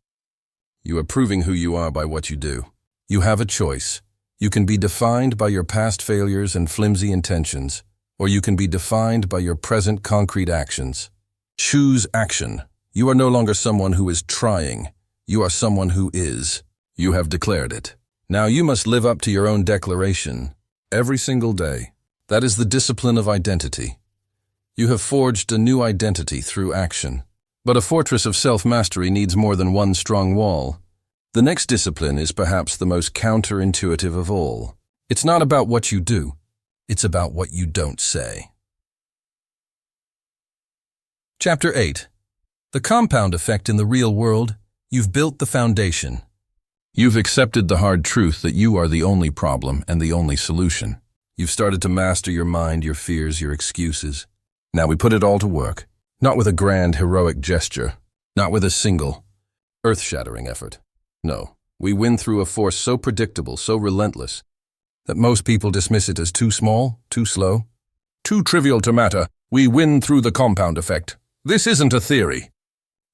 You are proving who you are by what you do. You have a choice. You can be defined by your past failures and flimsy intentions, or you can be defined by your present concrete actions. Choose action. You are no longer someone who is trying. You are someone who is. You have declared it. Now you must live up to your own declaration every single day. That is the discipline of identity. You have forged a new identity through action. But a fortress of self-mastery needs more than one strong wall. The next discipline is perhaps the most counterintuitive of all. It's not about what you do. It's about what you don't say. Chapter 8. The compound effect in the real world. You've built the foundation. You've accepted the hard truth that you are the only problem and the only solution. You've started to master your mind, your fears, your excuses. Now we put it all to work. Not with a grand, heroic gesture. Not with a single, earth-shattering effort. No, we win through a force so predictable, so relentless, that most people dismiss it as too small, too slow, too trivial to matter. We win through the compound effect. This isn't a theory.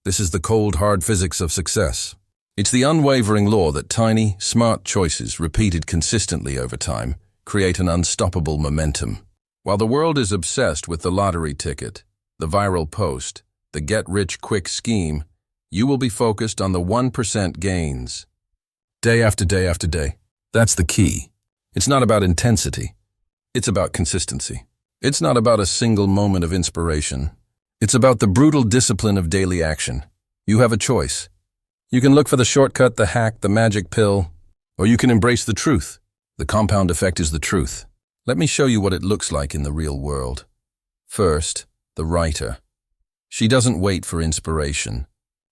This is the cold, hard physics of success. It's the unwavering law that tiny, smart choices repeated consistently over time create an unstoppable momentum. While the world is obsessed with the lottery ticket, the viral post, the get-rich-quick scheme, you will be focused on the 1% gains. Day after day after day. That's the key. It's not about intensity. It's about consistency. It's not about a single moment of inspiration. It's about the brutal discipline of daily action. You have a choice. You can look for the shortcut, the hack, the magic pill, or you can embrace the truth. The compound effect is the truth. Let me show you what it looks like in the real world. First, the writer. She doesn't wait for inspiration.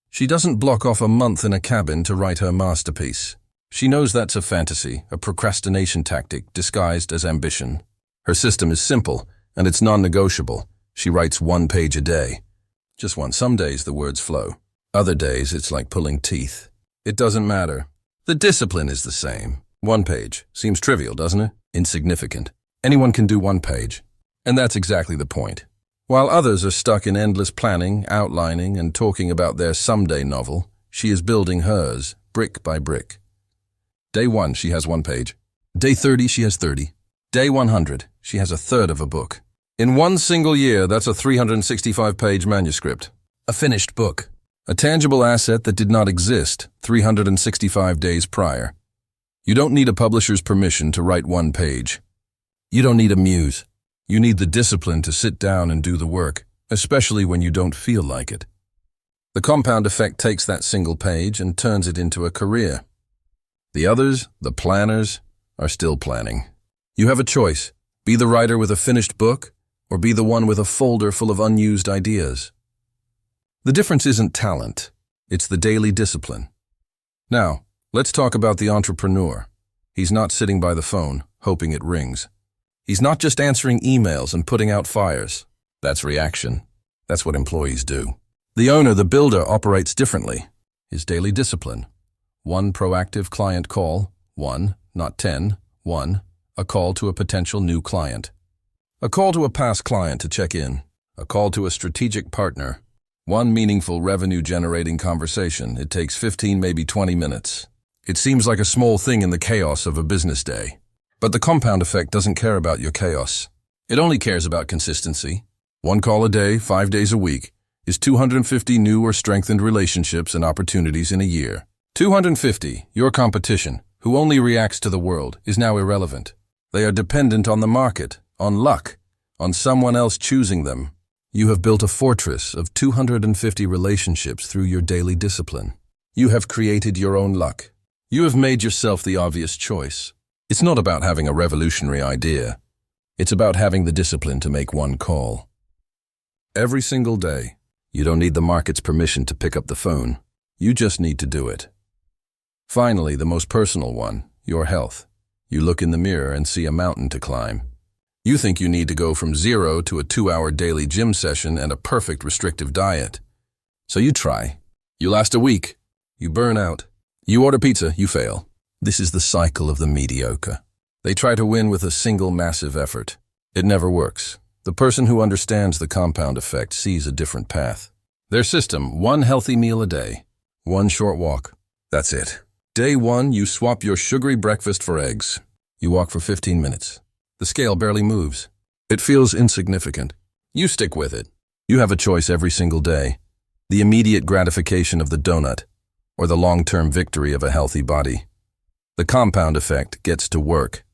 She doesn't block off a month in a cabin to write her masterpiece. She knows that's a fantasy, a procrastination tactic disguised as ambition. Her system is simple, and it's non-negotiable. She writes 1 page a day. Just one. Some days the words flow. Other days it's like pulling teeth. It doesn't matter. The discipline is the same. 1 page. Seems trivial, doesn't it? Insignificant. Anyone can do 1 page. And that's exactly the point. While others are stuck in endless planning, outlining, and talking about their someday novel, she is building hers, brick by brick. Day 1, she has 1 page. Day 30, she has 30. Day 100, she has a third of a book. In 1 single year, that's a 365-page manuscript. A finished book. A tangible asset that did not exist 365 days prior. You don't need a publisher's permission to write 1 page. You don't need a muse. You need the discipline to sit down and do the work, especially when you don't feel like it. The compound effect takes that single page and turns it into a career. The others, the planners, are still planning. You have a choice. Be the writer with a finished book, or be the one with a folder full of unused ideas. The difference isn't talent. It's the daily discipline. Now, let's talk about the entrepreneur. He's not sitting by the phone, hoping it rings. He's not just answering emails and putting out fires. That's reaction. That's what employees do. The owner, the builder, operates differently. His daily discipline. 1 proactive client call. 1, not 10. 1, a call to a potential new client. A call to a past client to check in. A call to a strategic partner. 1 meaningful revenue-generating conversation. It takes 15, maybe 20 minutes. It seems like a small thing in the chaos of a business day. But the compound effect doesn't care about your chaos. It only cares about consistency. 1 call a day, 5 days a week, is 250 new or strengthened relationships and opportunities in a year. 250, your competition, who only reacts to the world, is now irrelevant. They are dependent on the market, on luck, on someone else choosing them. You have built a fortress of 250 relationships through your daily discipline. You have created your own luck. You have made yourself the obvious choice. It's not about having a revolutionary idea. It's about having the discipline to make 1 call. Every single day. You don't need the market's permission to pick up the phone. You just need to do it. Finally, the most personal one, your health. You look in the mirror and see a mountain to climb. You think you need to go from 0 to a 2-hour daily gym session and a perfect restrictive diet. So you try. You last a week. You burn out. You order pizza. You fail. This is the cycle of the mediocre. They try to win with a single massive effort. It never works. The person who understands the compound effect sees a different path. Their system, 1 healthy meal a day, 1 short walk. That's it. Day 1, you swap your sugary breakfast for eggs. You walk for 15 minutes. The scale barely moves. It feels insignificant. You stick with it. You have a choice every single day. The immediate gratification of the donut, or the long-term victory of a healthy body. The compound effect gets to work.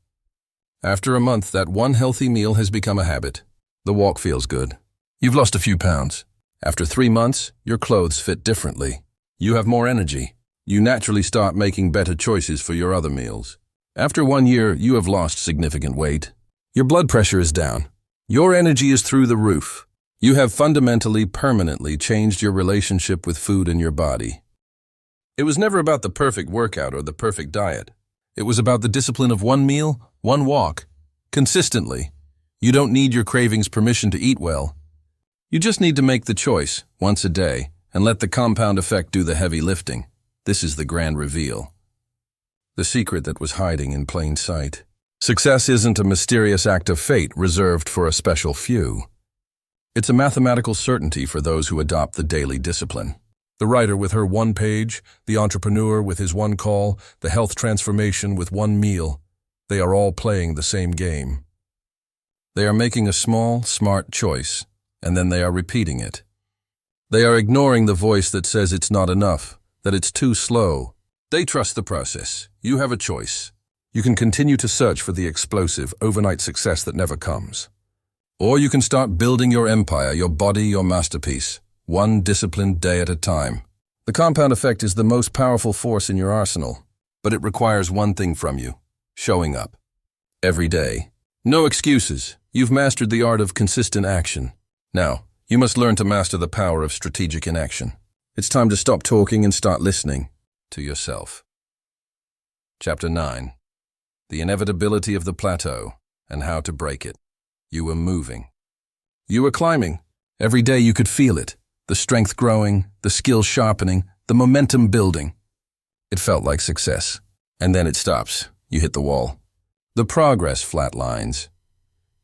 After a month, that 1 healthy meal has become a habit. The walk feels good. You've lost a few pounds. After 3 months, your clothes fit differently. You have more energy. You naturally start making better choices for your other meals. After 1 year, you have lost significant weight. Your blood pressure is down. Your energy is through the roof. You have fundamentally, permanently changed your relationship with food and your body. It was never about the perfect workout or the perfect diet. It was about the discipline of 1 meal, 1 walk, consistently. You don't need your cravings' permission to eat well. You just need to make the choice, once a day, and let the compound effect do the heavy lifting. This is the grand reveal. The secret that was hiding in plain sight. Success isn't a mysterious act of fate reserved for a special few. It's a mathematical certainty for those who adopt the daily discipline. The writer with her 1 page, the entrepreneur with his 1 call, the health transformation with 1 meal, they are all playing the same game. They are making a small, smart choice, and then they are repeating it. They are ignoring the voice that says it's not enough, that it's too slow. They trust the process. You have a choice. You can continue to search for the explosive, overnight success that never comes. Or you can start building your empire, your body, your masterpiece, 1 disciplined day at a time. The compound effect is the most powerful force in your arsenal, but it requires 1 thing from you: showing up. Every day. No excuses. You've mastered the art of consistent action. Now, you must learn to master the power of strategic inaction. It's time to stop talking and start listening to yourself. Chapter 9. The inevitability of the plateau and how to break it. You were moving. You were climbing. Every day you could feel it. The strength growing, the skill sharpening, the momentum building. It felt like success. And then it stops. You hit the wall. The progress flatlines.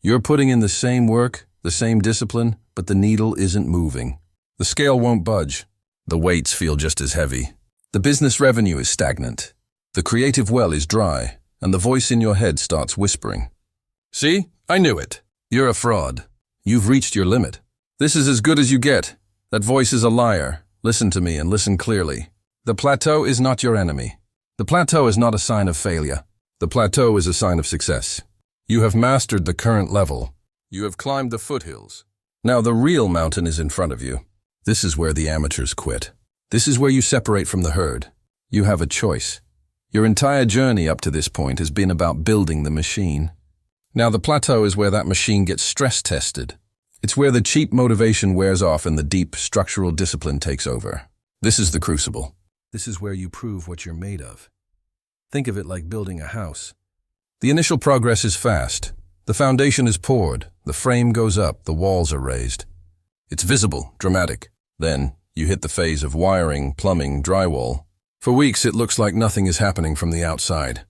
You're putting in the same work, the same discipline, but the needle isn't moving. The scale won't budge. The weights feel just as heavy. The business revenue is stagnant. The creative well is dry, and the voice in your head starts whispering. See? I knew it. You're a fraud. You've reached your limit. This is as good as you get. That voice is a liar. Listen to me and listen clearly. The plateau is not your enemy. The plateau is not a sign of failure. The plateau is a sign of success. You have mastered the current level. You have climbed the foothills. Now the real mountain is in front of you. This is where the amateurs quit. This is where you separate from the herd. You have a choice. Your entire journey up to this point has been about building the machine. Now the plateau is where that machine gets stress tested. It's where the cheap motivation wears off and the deep structural discipline takes over. This is the crucible. This is where you prove what you're made of. Think of it like building a house. The initial progress is fast. The foundation is poured, the frame goes up, the walls are raised. It's visible, dramatic. Then you hit the phase of wiring, plumbing, drywall. For weeks it looks like nothing is happening from the outside.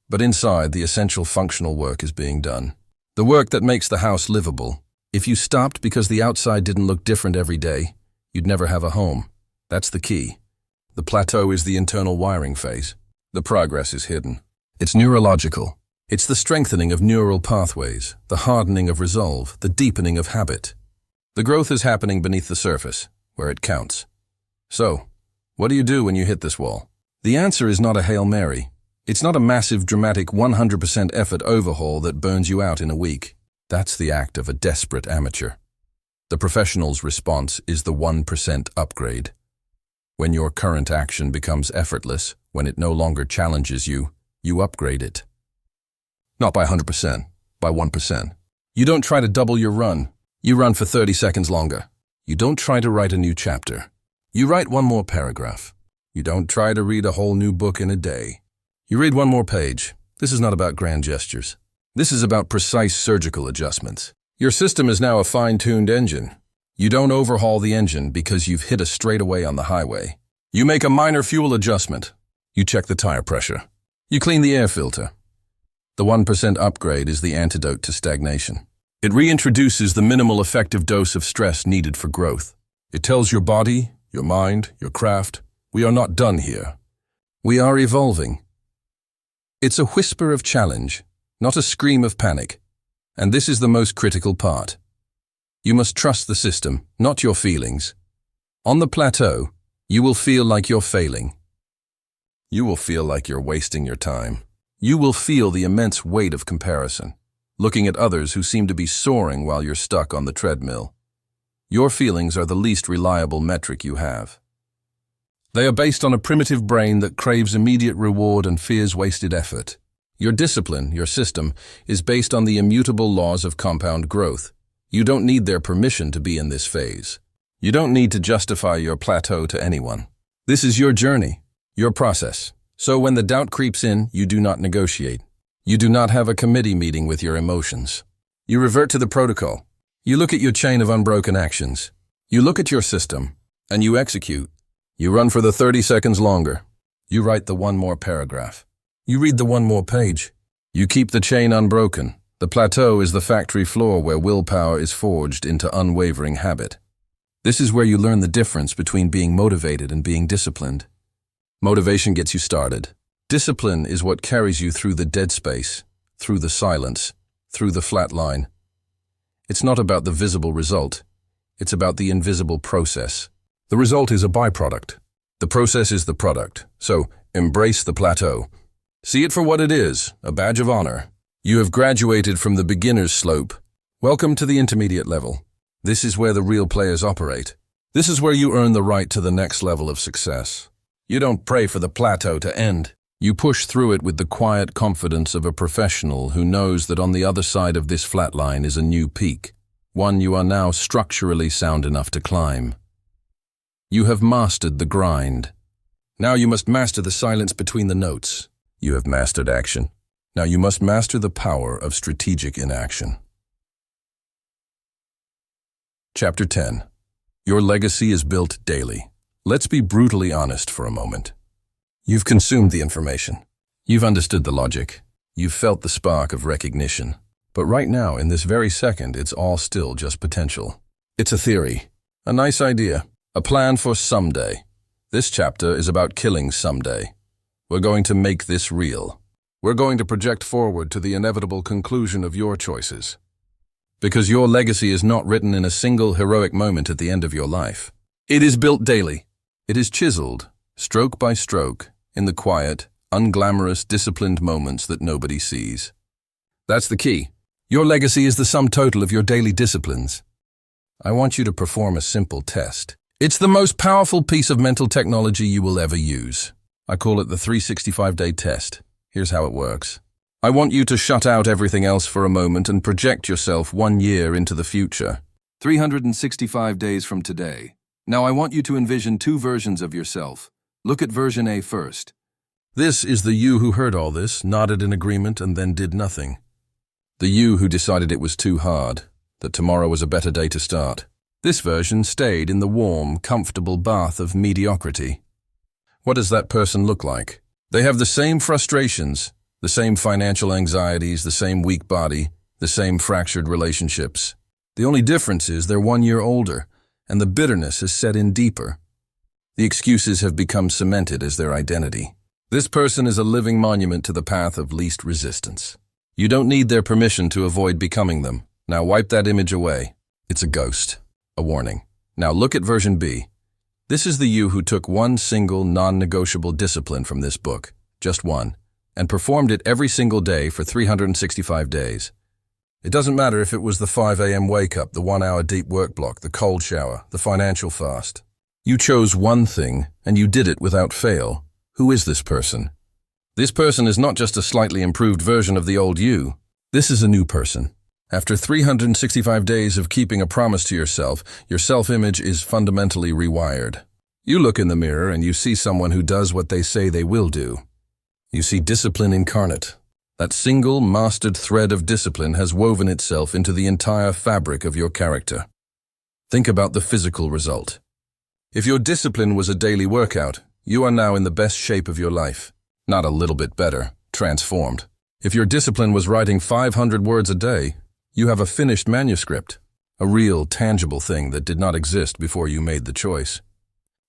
But inside, the essential functional work is being done. The work that makes the house livable. If you stopped because the outside didn't look different every day, you'd never have a home. That's the key. The plateau is the internal wiring phase. The progress is hidden. It's neurological. It's the strengthening of neural pathways, the hardening of resolve, the deepening of habit. The growth is happening beneath the surface, where it counts. So, what do you do when you hit this wall? The answer is not a Hail Mary. It's not a massive, dramatic 100% effort overhaul that burns you out in a week. That's the act of a desperate amateur. The professional's response is the 1% upgrade. When your current action becomes effortless, when it no longer challenges you, you upgrade it. Not by 100%, by 1%. You don't try to double your run. You run for 30 seconds longer. You don't try to write a new chapter. You write one more paragraph. You don't try to read a whole new book in a day. You read one more page. This is not about grand gestures. This is about precise surgical adjustments. Your system is now a fine-tuned engine. You don't overhaul the engine because you've hit a straightaway on the highway. You make a minor fuel adjustment. You check the tire pressure. You clean the air filter. The 1% upgrade is the antidote to stagnation. It reintroduces the minimal effective dose of stress needed for growth. It tells your body, your mind, your craft, we are not done here. We are evolving. It's a whisper of challenge, not a scream of panic. And this is the most critical part. You must trust the system, not your feelings. On the plateau, you will feel like you're failing. You will feel like you're wasting your time. You will feel the immense weight of comparison, looking at others who seem to be soaring while you're stuck on the treadmill. Your feelings are the least reliable metric you have. They are based on a primitive brain that craves immediate reward and fears wasted effort. Your discipline, your system, is based on the immutable laws of compound growth. You don't need their permission to be in this phase. You don't need to justify your plateau to anyone. This is your journey, your process. So when the doubt creeps in, you do not negotiate. You do not have a committee meeting with your emotions. You revert to the protocol. You look at your chain of unbroken actions. You look at your system, and you execute. You run for the 30 seconds longer. You write the one more paragraph. You read the one more page. You keep the chain unbroken. The plateau is the factory floor where willpower is forged into unwavering habit. This is where you learn the difference between being motivated and being disciplined. Motivation gets you started. Discipline is what carries you through the dead space, through the silence, through the flat line. It's not about the visible result. It's about the invisible process. The result is a byproduct. The process is the product. So, embrace the plateau. See it for what it is, a badge of honor. You have graduated from the beginner's slope. Welcome to the intermediate level. This is where the real players operate. This is where you earn the right to the next level of success. You don't pray for the plateau to end. You push through it with the quiet confidence of a professional who knows that on the other side of this flat line is a new peak, one you are now structurally sound enough to climb. You have mastered the grind. Now you must master the silence between the notes. You have mastered action. Now you must master the power of strategic inaction. Chapter 10. Your legacy is built daily. Let's be brutally honest for a moment. You've consumed the information. You've understood the logic. You've felt the spark of recognition. But right now, in this very second, it's all still just potential. It's a theory, a nice idea, a plan for someday. This chapter is about killing someday. We're going to make this real. We're going to project forward to the inevitable conclusion of your choices. Because your legacy is not written in a single heroic moment at the end of your life. It is built daily. It is chiseled, stroke by stroke, in the quiet, unglamorous, disciplined moments that nobody sees. That's the key. Your legacy is the sum total of your daily disciplines. I want you to perform a simple test. It's the most powerful piece of mental technology you will ever use. I call it the 365-day test. Here's how it works. I want you to shut out everything else for a moment and project yourself 1 year into the future. 365 days from today. Now I want you to envision 2 versions of yourself. Look at version A first. This is the you who heard all this, nodded in agreement, and then did nothing. The you who decided it was too hard, that tomorrow was a better day to start. This version stayed in the warm, comfortable bath of mediocrity. What does that person look like? They have the same frustrations, the same financial anxieties, the same weak body, the same fractured relationships. The only difference is they're 1 year older, and the bitterness has set in deeper. The excuses have become cemented as their identity. This person is a living monument to the path of least resistance. You don't need their permission to avoid becoming them. Now wipe that image away. It's a ghost. A warning. Now look at version B. This is the you who took one single non-negotiable discipline from this book, just one, and performed it every single day for 365 days. It doesn't matter if it was the 5 a.m. wake-up, the 1-hour deep work block, the cold shower, the financial fast. You chose one thing, and you did it without fail. Who is this person? This person is not just a slightly improved version of the old you. This is a new person. After 365 days of keeping a promise to yourself, your self-image is fundamentally rewired. You look in the mirror and you see someone who does what they say they will do. You see discipline incarnate. That single, mastered thread of discipline has woven itself into the entire fabric of your character. Think about the physical result. If your discipline was a daily workout, you are now in the best shape of your life. Not a little bit better, transformed. If your discipline was writing 500 words a day, you have a finished manuscript, a real, tangible thing that did not exist before you made the choice.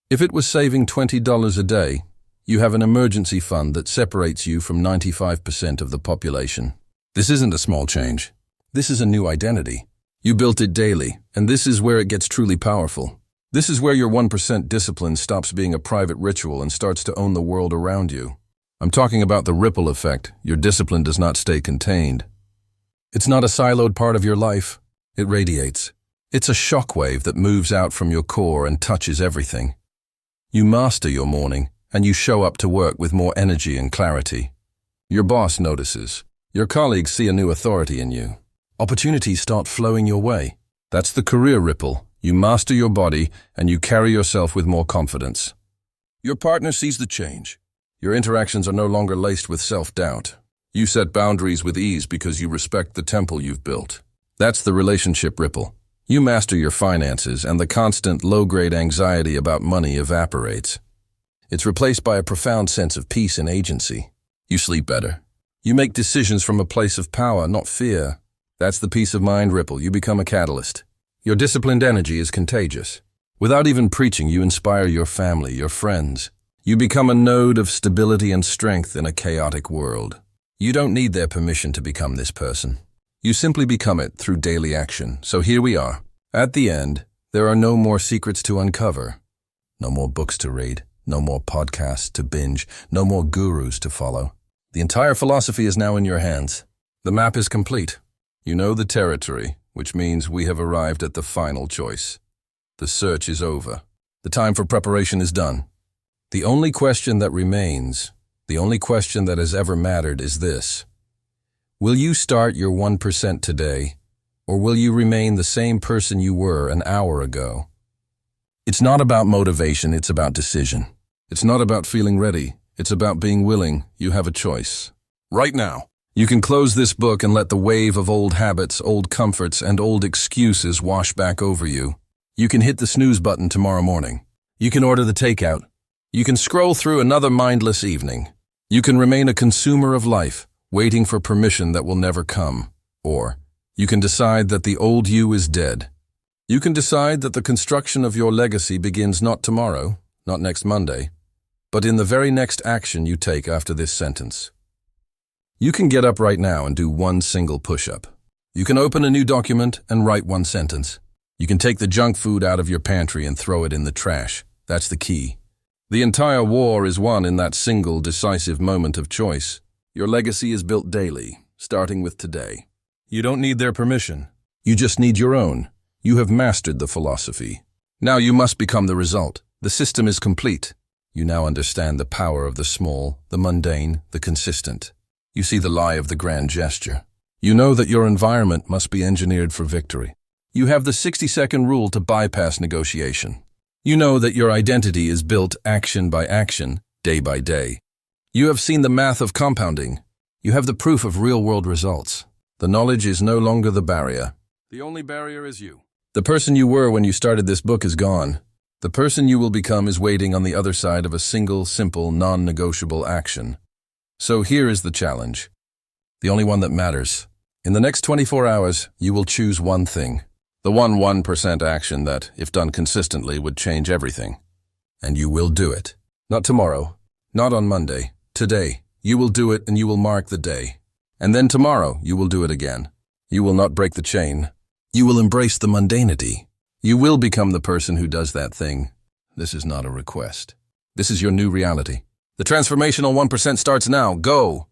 If it was saving $20 a day, you have an emergency fund that separates you from 95% of the population. This isn't a small change. This is a new identity. You built it daily, and this is where it gets truly powerful. This is where your 1% discipline stops being a private ritual and starts to own the world around you. I'm talking about the ripple effect. Your discipline does not stay contained. It's not a siloed part of your life. It radiates. It's a shockwave that moves out from your core and touches everything. You master your morning, and you show up to work with more energy and clarity. Your boss notices. Your colleagues see a new authority in you. Opportunities start flowing your way. That's the career ripple. You master your body, and you carry yourself with more confidence. Your partner sees the change. Your interactions are no longer laced with self-doubt. You set boundaries with ease because you respect the temple you've built. That's the relationship ripple. You master your finances, and the constant low-grade anxiety about money evaporates. It's replaced by a profound sense of peace and agency. You sleep better. You make decisions from a place of power, not fear. That's the peace of mind ripple. You become a catalyst. Your disciplined energy is contagious. Without even preaching, you inspire your family, your friends. You become a node of stability and strength in a chaotic world. You don't need their permission to become this person. You simply become it through daily action. So here we are. At the end, there are no more secrets to uncover. No more books to read. No more podcasts to binge. No more gurus to follow. The entire philosophy is now in your hands. The map is complete. You know the territory, which means we have arrived at the final choice. The search is over. The time for preparation is done. The only question that remains, the only question that has ever mattered is this. Will you start your 1% today, or will you remain the same person you were an hour ago? It's not about motivation, it's about decision. It's not about feeling ready, it's about being willing. You have a choice. Right now. You can close this book and let the wave of old habits, old comforts, and old excuses wash back over you. You can hit the snooze button tomorrow morning. You can order the takeout. You can scroll through another mindless evening. You can remain a consumer of life, waiting for permission that will never come. Or you can decide that the old you is dead. You can decide that the construction of your legacy begins not tomorrow, not next Monday, but in the very next action you take after this sentence. You can get up right now and do one single push-up. You can open a new document and write one sentence. You can take the junk food out of your pantry and throw it in the trash. That's the key. The entire war is won in that single, decisive moment of choice. Your legacy is built daily, starting with today. You don't need their permission. You just need your own. You have mastered the philosophy. Now you must become the result. The system is complete. You now understand the power of the small, the mundane, the consistent. You see the lie of the grand gesture. You know that your environment must be engineered for victory. You have the 60-second rule to bypass negotiation. You know that your identity is built action by action, day by day. You have seen the math of compounding. You have the proof of real-world results. The knowledge is no longer the barrier. The only barrier is you. The person you were when you started this book is gone. The person you will become is waiting on the other side of a single, simple, non-negotiable action. So here is the challenge. The only one that matters. In the next 24 hours, you will choose one thing. The 1% action that, if done consistently, would change everything. And you will do it. Not tomorrow. Not on Monday. Today. You will do it and you will mark the day. And then tomorrow, you will do it again. You will not break the chain. You will embrace the mundanity. You will become the person who does that thing. This is not a request. This is your new reality. The transformational 1% starts now. Go!